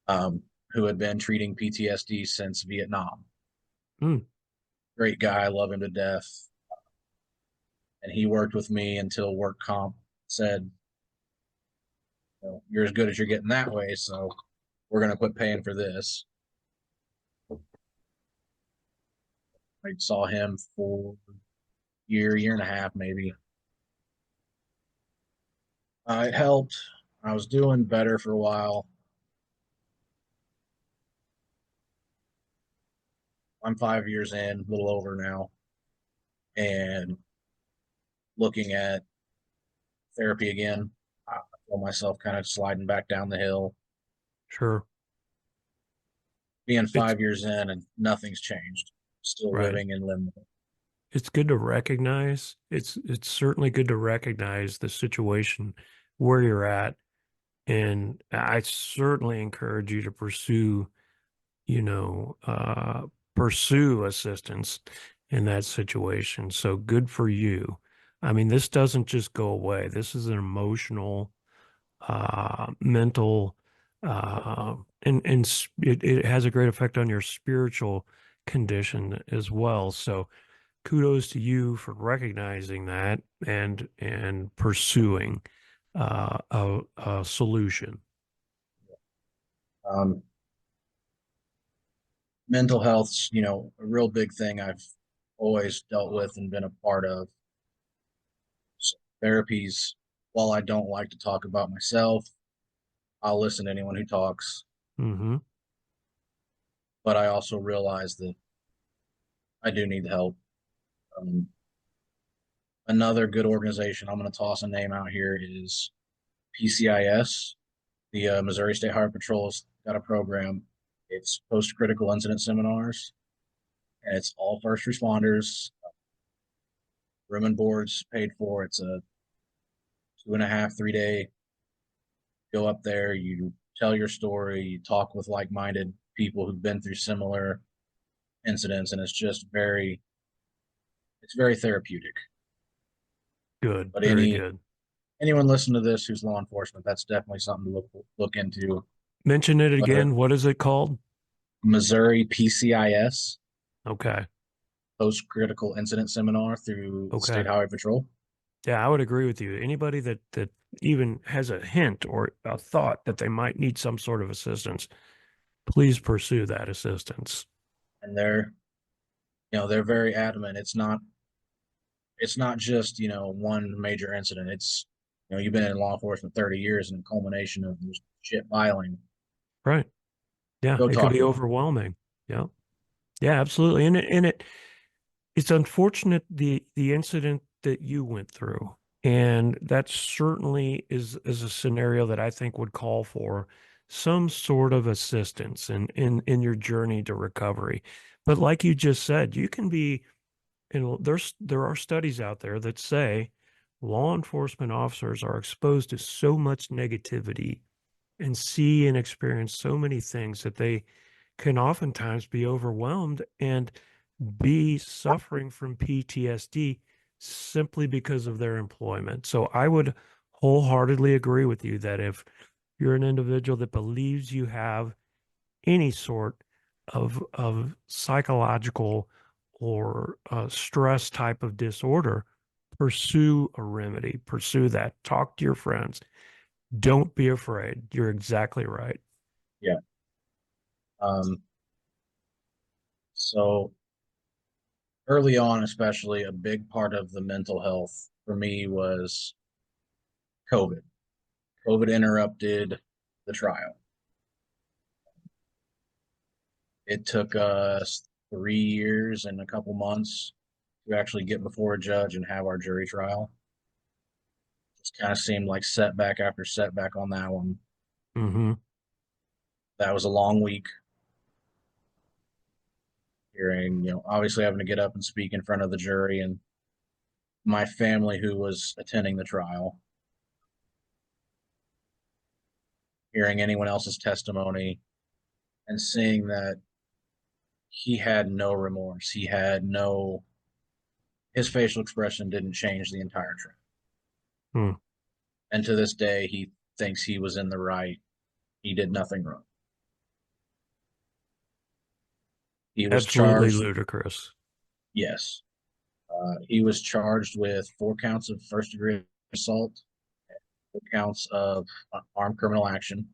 who had been treating PTSD since Vietnam. Mm. Great guy, love him to death, and he worked with me until work comp said, "You're as good as you're getting that way, so we're going to quit paying for this." I saw him for a year and a half, maybe. It helped. I was doing better for a while. I'm 5 years in, a little over now, and looking at therapy again. I feel myself kind of sliding back down the hill, Sure. being It's 5 years in, and nothing's changed. Still right. living in limbo. It's good to recognize. It's certainly good to recognize the situation where you're at. And I certainly encourage you to you know, pursue assistance in that situation. So good for you. I mean, this doesn't just go away. This is an emotional, mental, it has a great effect on your spiritual condition as well. So kudos to you for recognizing that and pursuing a solution. Um, Mental health's, a real big thing I've always dealt with and been a part of. So therapies, while I don't like to talk about myself, I'll listen to anyone who talks. Hmm. But I also realize that I do need help. Um, Another good organization I'm going to toss a name out here is PCIS. The Missouri State Highway Patrol's got a program. It's post critical incident seminars, and it's all first responders. Room and boards paid for. It's a 2.5, 3 day. Go up there, you tell your story, you talk with like minded people who've been through similar incidents, and it's very therapeutic. Good, But very good. anyone listening to this who's law enforcement, that's definitely something to look into. Mention it Whether again. What is it called? Missouri PCIS, Okay. post critical incident seminar through the State Okay. Highway Patrol. Yeah, I would agree with you. Anybody that even has a hint or a thought that they might need some sort of assistance, please pursue that assistance. And they're very adamant. It's not just, one major incident. It's, you've been in law enforcement 30 years and a culmination of this shit filing. Right. Yeah, Go it can talk be to them. overwhelming. Yeah. Yeah, absolutely. It's unfortunate the incident that you went through. And that certainly is a scenario that I think would call for some sort of assistance in your journey to recovery. But like you just said, you can be, there are studies out there that say law enforcement officers are exposed to so much negativity and see and experience so many things that they can oftentimes be overwhelmed. And B, suffering from PTSD simply because of their employment. So I would wholeheartedly agree with you that if you're an individual that believes you have any sort of psychological or stress type of disorder, pursue a remedy, pursue that, talk to your friends. Don't be afraid. You're exactly right. Yeah. Um, so early on, especially, a big part of the mental health for me was COVID. COVID interrupted the trial. It took us 3 years and a couple months to actually get before a judge and have our jury trial. Just kind of seemed like setback after setback on that one. Mm-hmm. That was a long week. Hearing, obviously having to get up and speak in front of the jury and my family who was attending the trial, hearing anyone else's testimony and seeing that he had no remorse. His facial expression didn't change the entire trial. Hmm. And to this day, he thinks he was in the right. He did nothing wrong. He was Absolutely charged, ludicrous. yes. He was charged with 4 counts of first degree assault, 4 counts of armed criminal action,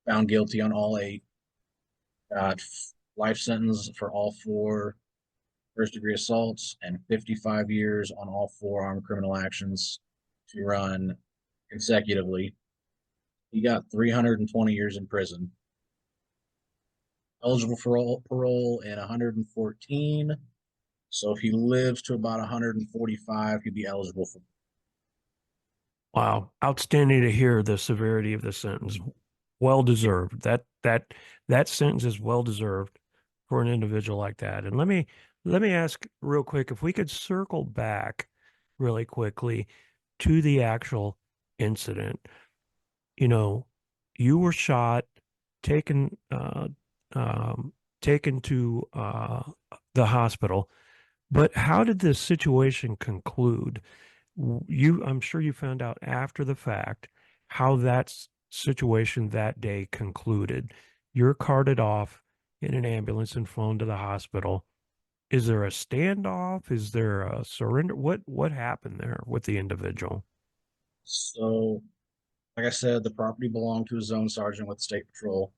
found guilty on all 8, got life sentence for all 4 first degree assaults and 55 years on all 4 armed criminal actions to run consecutively. He got 320 years in prison, eligible for parole in 114. So if he lives to about 145, he'd be eligible for. Wow. Outstanding to hear the severity of the sentence. Well deserved. That sentence is well deserved for an individual like that. And let me ask real quick if we could circle back really quickly to the actual incident. You know, you were shot, taken um, taken to the hospital, but how did this situation conclude? I'm sure you found out after the fact how that situation that day concluded. You're carted off in an ambulance and flown to the hospital. Is there a standoff? Is there a surrender? What happened there with the individual? So, like I said, the property belonged to a zone sergeant with State Patrol.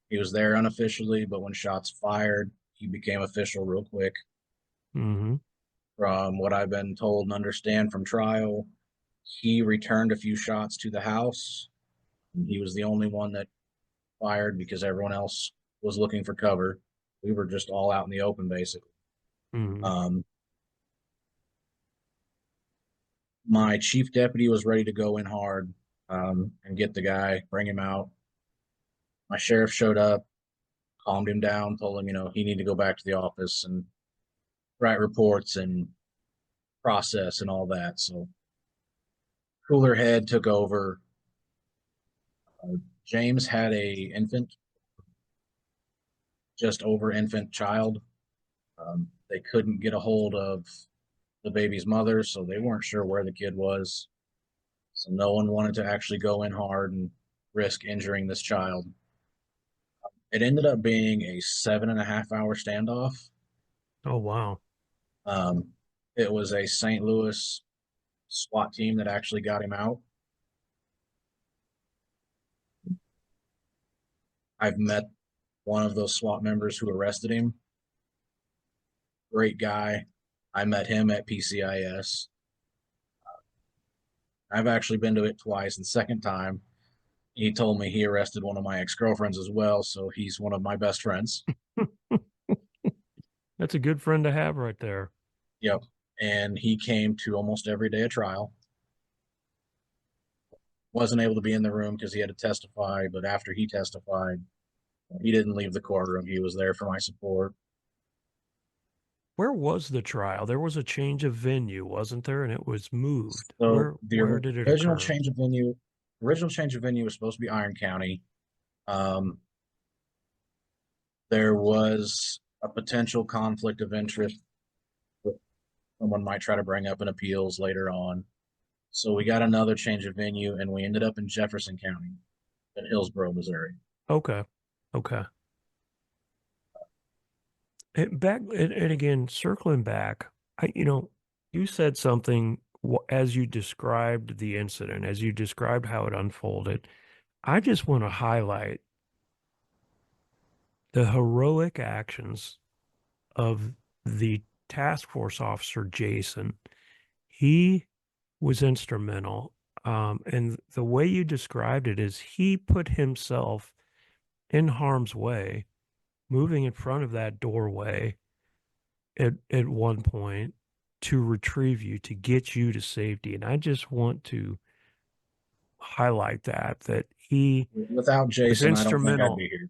He was there unofficially, but when shots fired, he became official real quick. Hmm. From what I've been told and understand from trial, he returned a few shots to the house. He was the only one that fired because everyone else was looking for cover. We were just all out in the open, basically. Hmm. Um, my chief deputy was ready to go in hard and get the guy, bring him out. My sheriff showed up, calmed him down, told him, he needed to go back to the office and write reports and process and all that. So cooler head took over. James had a infant, just over infant child. They couldn't get a hold of the baby's mother, so they weren't sure where the kid was. So no one wanted to actually go in hard and risk injuring this child. It ended up being a 7.5 hour standoff. Oh, wow. Um, it was a St. Louis SWAT team that actually got him out. I've met one of those SWAT members who arrested him. Great guy. I met him at PCIS. I've actually been to it twice, and the second time he told me he arrested one of my ex-girlfriends as well, so he's one of my best friends. That's a good friend to have right there. Yep. And he came to almost every day of trial. Wasn't able to be in the room because he had to testify, but after he testified, he didn't leave the courtroom. He was there for my support. Where was the trial? There was a change of venue, wasn't there? And it was moved. So Where did it original occur? change of venue, original change of venue was supposed to be Iron County. Um, there was a potential conflict of interest that someone might try to bring up in appeals later on. So we got another change of venue, and we ended up in Jefferson County in Hillsborough, Missouri. Okay. Okay. And again, circling back, you said something as you described the incident, as you described how it unfolded. I just want to highlight the heroic actions of the task force officer, Jason. He was instrumental. And the way you described it is he put himself in harm's way, moving in front of that doorway at one point to retrieve you, to get you to safety. And I just want to highlight that he Without was Jason, I don't think I'd instrumental. be here.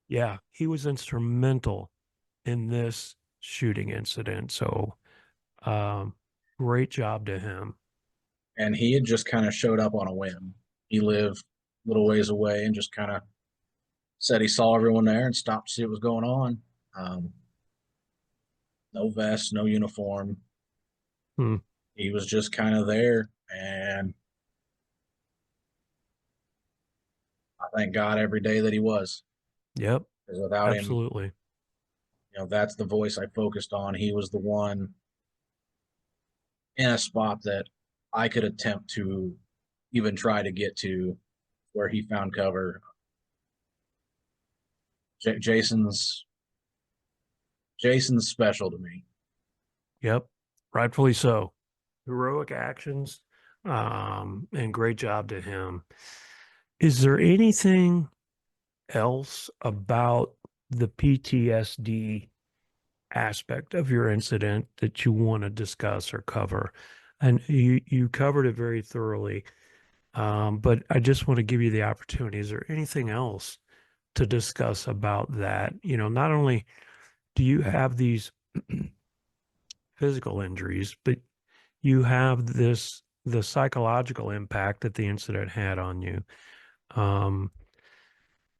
Yeah, he was instrumental in this shooting incident. So, um, great job to him. And he had just kind of showed up on a whim. He lived a little ways away and just kind of said he saw everyone there and stopped to see what was going on. Um, no vest, no uniform. Hmm. He was just kind of there. And I thank God every day that he was. Yep, Because without him, absolutely. that's the voice I focused on. He was the one in a spot that I could attempt to even try to get to where he found cover. Jason's special to me. Yep, rightfully so. Heroic actions, and great job to him. Is there anything else about the PTSD aspect of your incident that you want to discuss or cover? And you covered it very thoroughly, but I just want to give you the opportunity. Is there anything else to discuss about that? Not only do you have these physical injuries, but you have the psychological impact that the incident had on you. Um,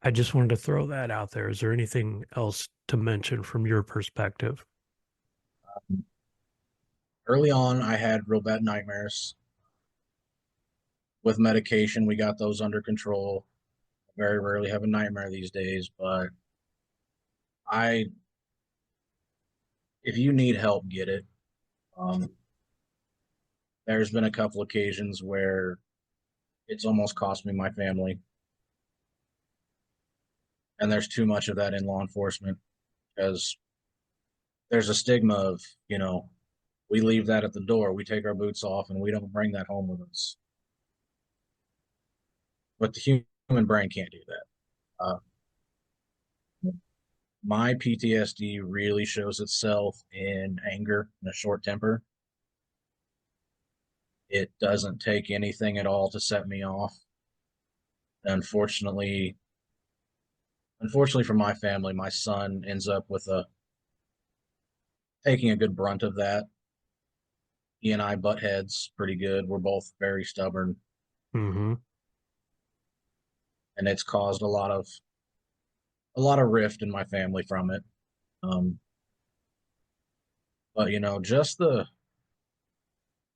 I just wanted to throw that out there. Is there anything else to mention from your perspective? Early on, I had real bad nightmares. With medication, we got those under control. I very rarely have a nightmare these days, but I, if you need help, get it. Um, there's been a couple occasions where it's almost cost me my family, and there's too much of that in law enforcement because there's a stigma of, we leave that at the door, we take our boots off, and we don't bring that home with us. But the human brain can't do that. Uh, my PTSD really shows itself in anger and a short temper. It doesn't take anything at all to set me off. Unfortunately, for my family, my son ends up with a taking a good brunt of that. He and I butt heads pretty good. We're both very stubborn, Mm-hmm. and it's caused a lot of rift in my family from it. Um, but just the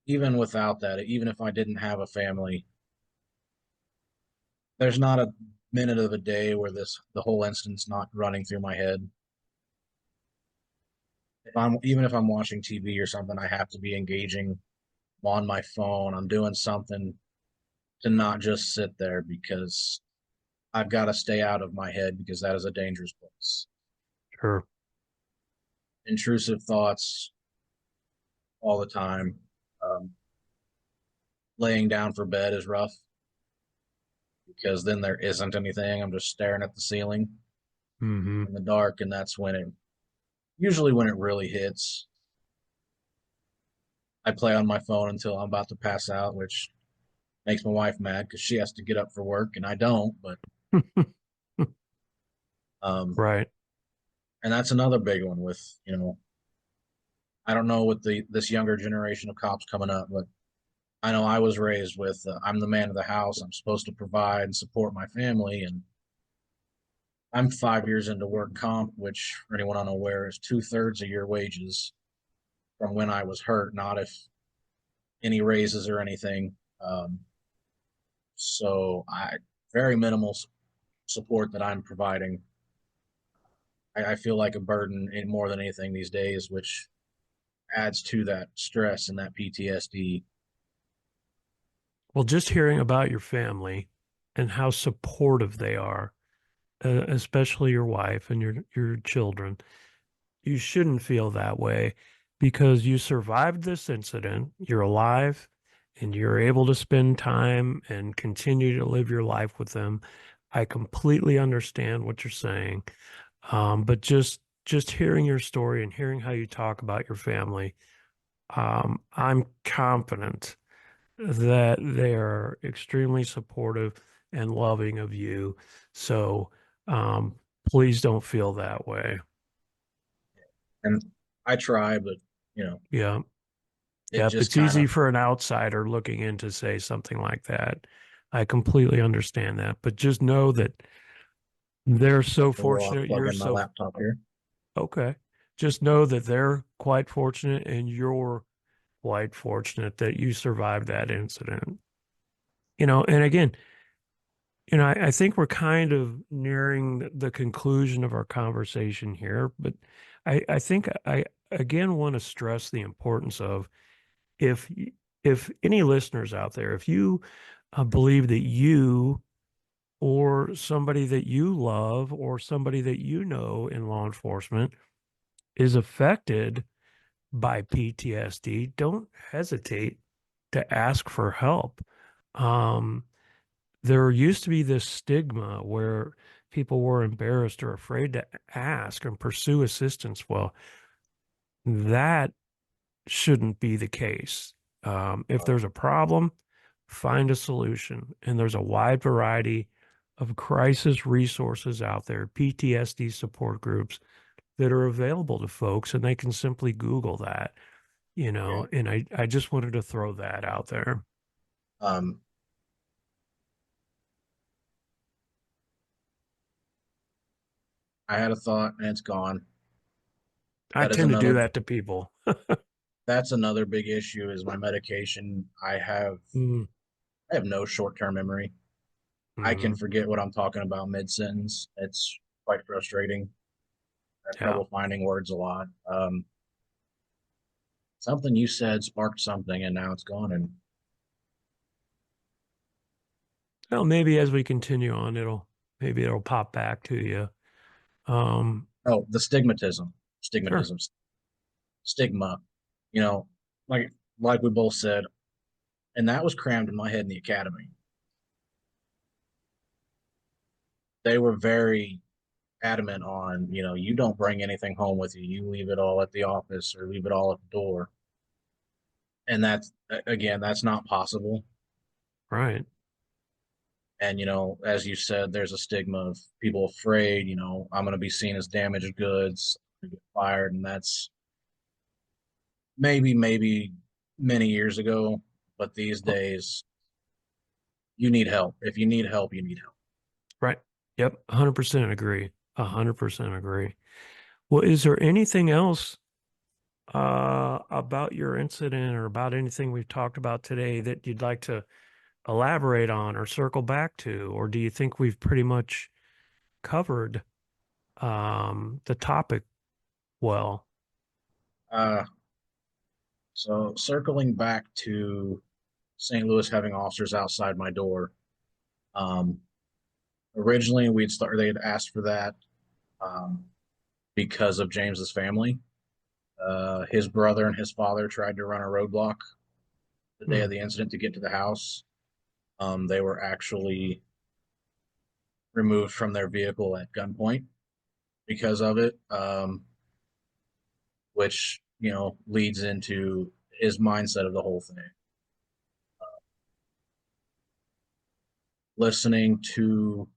even without that, even if I didn't have a family, there's not a minute of a day where the whole instance not running through my head. If I'm watching TV or something, I have to be engaging on my phone. I'm doing something to not just sit there because I've got to stay out of my head because that is a dangerous place. Sure. Intrusive thoughts all the time. Um, laying down for bed is rough because then there isn't anything. I'm just staring at the ceiling Mm-hmm. in the dark, and that's usually when it really hits. I play on my phone until I'm about to pass out, which makes my wife mad because she has to get up for work and I don't. But um, Right. and that's another big one with I don't know with this younger generation of cops coming up, but I know I was raised with I'm the man of the house. I'm supposed to provide and support my family, and I'm 5 years into work comp, which for anyone unaware is 2/3 of your wages from when I was hurt, not if any raises or anything. So I very minimal support that I'm providing. I feel like a burden in more than anything these days, which adds to that stress and that PTSD. Well, just hearing about your family and how supportive they are, especially your wife and your children, you shouldn't feel that way because you survived this incident, you're alive, and you're able to spend time and continue to live your life with them. I completely understand what you're saying. But just hearing your story and hearing how you talk about your family, I'm confident that they are extremely supportive and loving of you. So um, please don't feel that way. And I try, but you know, Yeah. it Yep. just It's kind easy of for an outsider looking in to say something like that. I completely understand that. But just know that they're so will fortunate. plug You're in my so laptop here. okay. Just know that they're quite fortunate and you're quite fortunate that you survived that incident. And again, I think we're kind of nearing the conclusion of our conversation here, but I think I again want to stress the importance of if if any listeners out there, if you believe that you or somebody that you love or somebody that you know in law enforcement is affected by PTSD, don't hesitate to ask for help. Um, there used to be this stigma where people were embarrassed or afraid to ask and pursue assistance. Well, that shouldn't be the case. If Uh, there's a problem, find a solution. And there's a wide variety of crisis resources out there, PTSD support groups that are available to folks, and they can simply Google that, yeah. and I just wanted to throw that out there. Um, I had a thought and it's gone. I That is tend to do another. that to people. That's another big issue is my medication. Mm, I have no short term memory. I can mhm. forget what I'm talking about mid sentence. It's quite frustrating. I have Yeah. trouble finding words a lot. Something you said sparked something, and now it's gone. And Well, maybe as we continue on, maybe it'll pop back to you. Um, oh, the sure. stigmatism, stigma. You know, like like we both said, and that was crammed in my head in the academy. They were very adamant on, you don't bring anything home with you. You leave it all at the office or leave it all at the door. And that's again, that's not possible. Right. And as you said, there's a stigma of people afraid, I'm going to be seen as damaged goods, get fired, and that's maybe many years ago, but these Well, days you need help. If you need help, you need help. right. Yep. 100% agree. 100% agree. Well, is there anything else about your incident or about anything we've talked about today that you'd like to elaborate on or circle back to? Or do you think we've pretty much covered the topic well? Uh, so circling back to St. Louis having officers outside my door. Um, Originally, they had asked for that um, because of James's family. His brother and his father tried to run a roadblock the day Hmm. of the incident to get to the house. They were actually removed from their vehicle at gunpoint because of it, which leads into his mindset of the whole thing. Listening to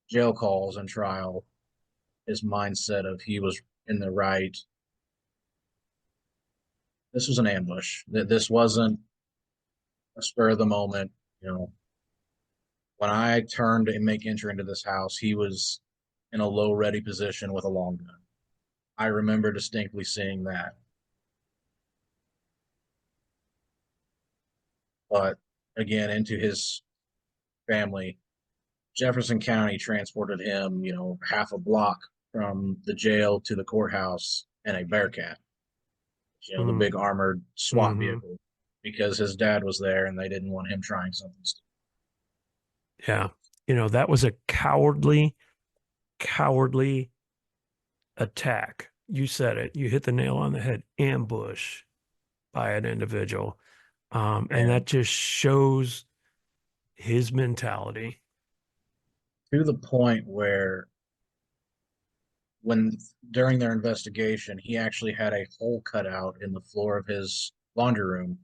jail calls and trial, his mindset of he was in the right. This was an ambush. That this wasn't a spur of the moment. You know, when I turned and make entry into this house, he was in a low ready position with a long gun. I remember distinctly seeing that. But again, into his family, Jefferson County transported him, half a block from the jail to the courthouse in a Bearcat, the Mm, big armored SWAT hmm. vehicle, because his dad was there and they didn't want him trying something stupid. Yeah. That was a cowardly attack. You said it. You hit the nail on the head. Ambush by an individual. And that And just shows his mentality. to the point where when during their investigation, he actually had a hole cut out in the floor of his laundry room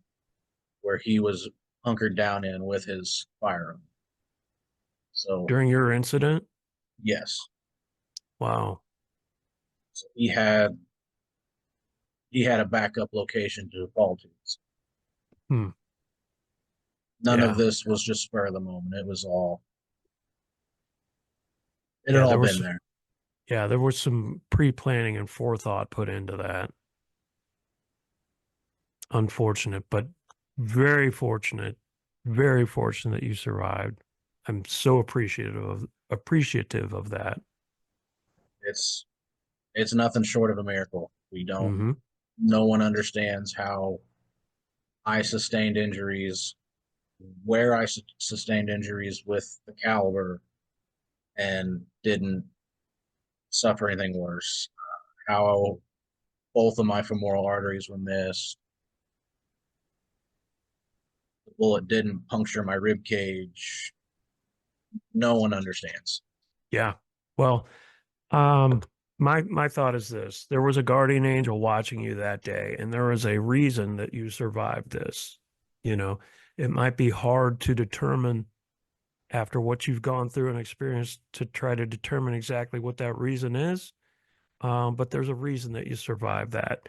where he was hunkered down in with his firearm. So During your incident? yes, Wow. so he had a backup location to fall to. Hmm. None of Yeah. this was just spur of the moment. It had Yeah, all there been was there. yeah, there was some pre-planning and forethought put into that. Unfortunate, but very fortunate, very fortunate that you survived. I'm so appreciative of that. It's it's nothing short of a miracle. We don't. Hmm. No one understands how I sustained injuries, where I sustained injuries with the caliber, and didn't suffer anything worse. How both of my femoral arteries were missed. The bullet didn't puncture my rib cage. No one understands. Yeah. Well, um, my thought is this: there was a guardian angel watching you that day, and there was a reason that you survived this. You know, it might be hard to determine after what you've gone through and experienced to try to determine exactly what that reason is. But there's a reason that you survived that.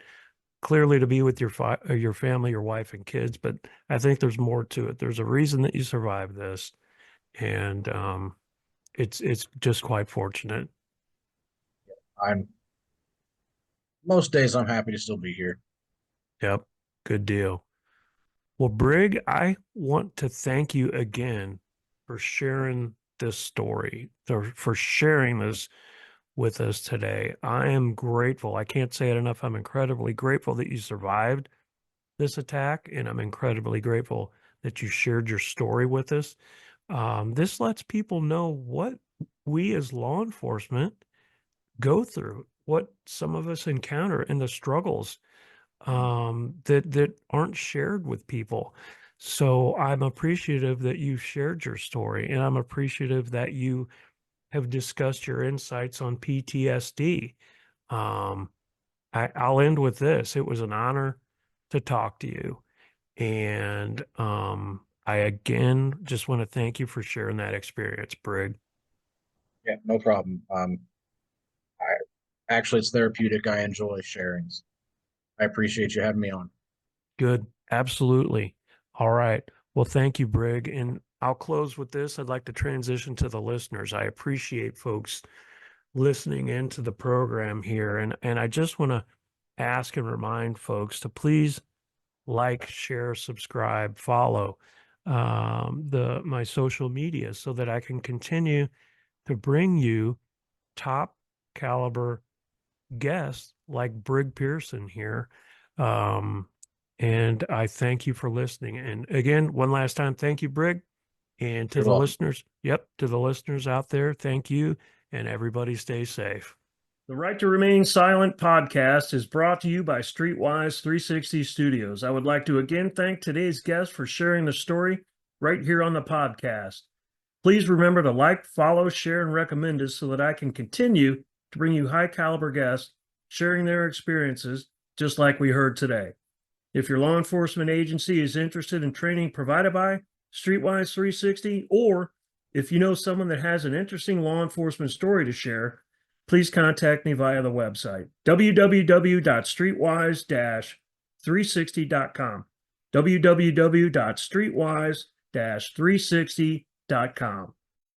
Clearly, to be with your family, your wife and kids, but I think there's more to it. There's a reason that you survived this, and it's just quite fortunate. I'm Most days I'm happy to still be here. Yep, good deal. Well, Brig, I want to thank you again for sharing this story, for sharing this with us today. I am grateful. I can't say it enough. I'm incredibly grateful that you survived this attack, and I'm incredibly grateful that you shared your story with us. This lets people know what we as law enforcement go through, what some of us encounter, and the struggles that aren't shared with people. So I'm appreciative that you shared your story, and I'm appreciative that you have discussed your insights on PTSD. Um, I'll end with this. It was an honor to talk to you. And I again just want to thank you for sharing that experience, Brig. Yeah, no problem. I Actually, it's therapeutic. I enjoy sharing. I appreciate you having me on. Good. Absolutely. All right. Well, thank you, Brig. And I'll close with this. I'd like to transition to the listeners. I appreciate folks listening into the program here. And I just want to ask and remind folks to please like, share, subscribe, follow the my social media so that I can continue to bring you top caliber guests like Brig Pierson here. Um, and I thank you for listening. And again, one last time, thank you, Brig. And to You're the welcome. listeners, yep, to the listeners out there, thank you. And everybody stay safe. The Right to Remain Silent podcast is brought to you by Streetwise 360 Studios. I would like to again thank today's guest for sharing the story right here on the podcast. Please remember to like, follow, share, and recommend us so that I can continue to bring you high caliber guests sharing their experiences, just like we heard today. If your law enforcement agency is interested in training provided by Streetwise 360, or if you know someone that has an interesting law enforcement story to share, please contact me via the website www.streetwise-360.com. www.streetwise-360.com.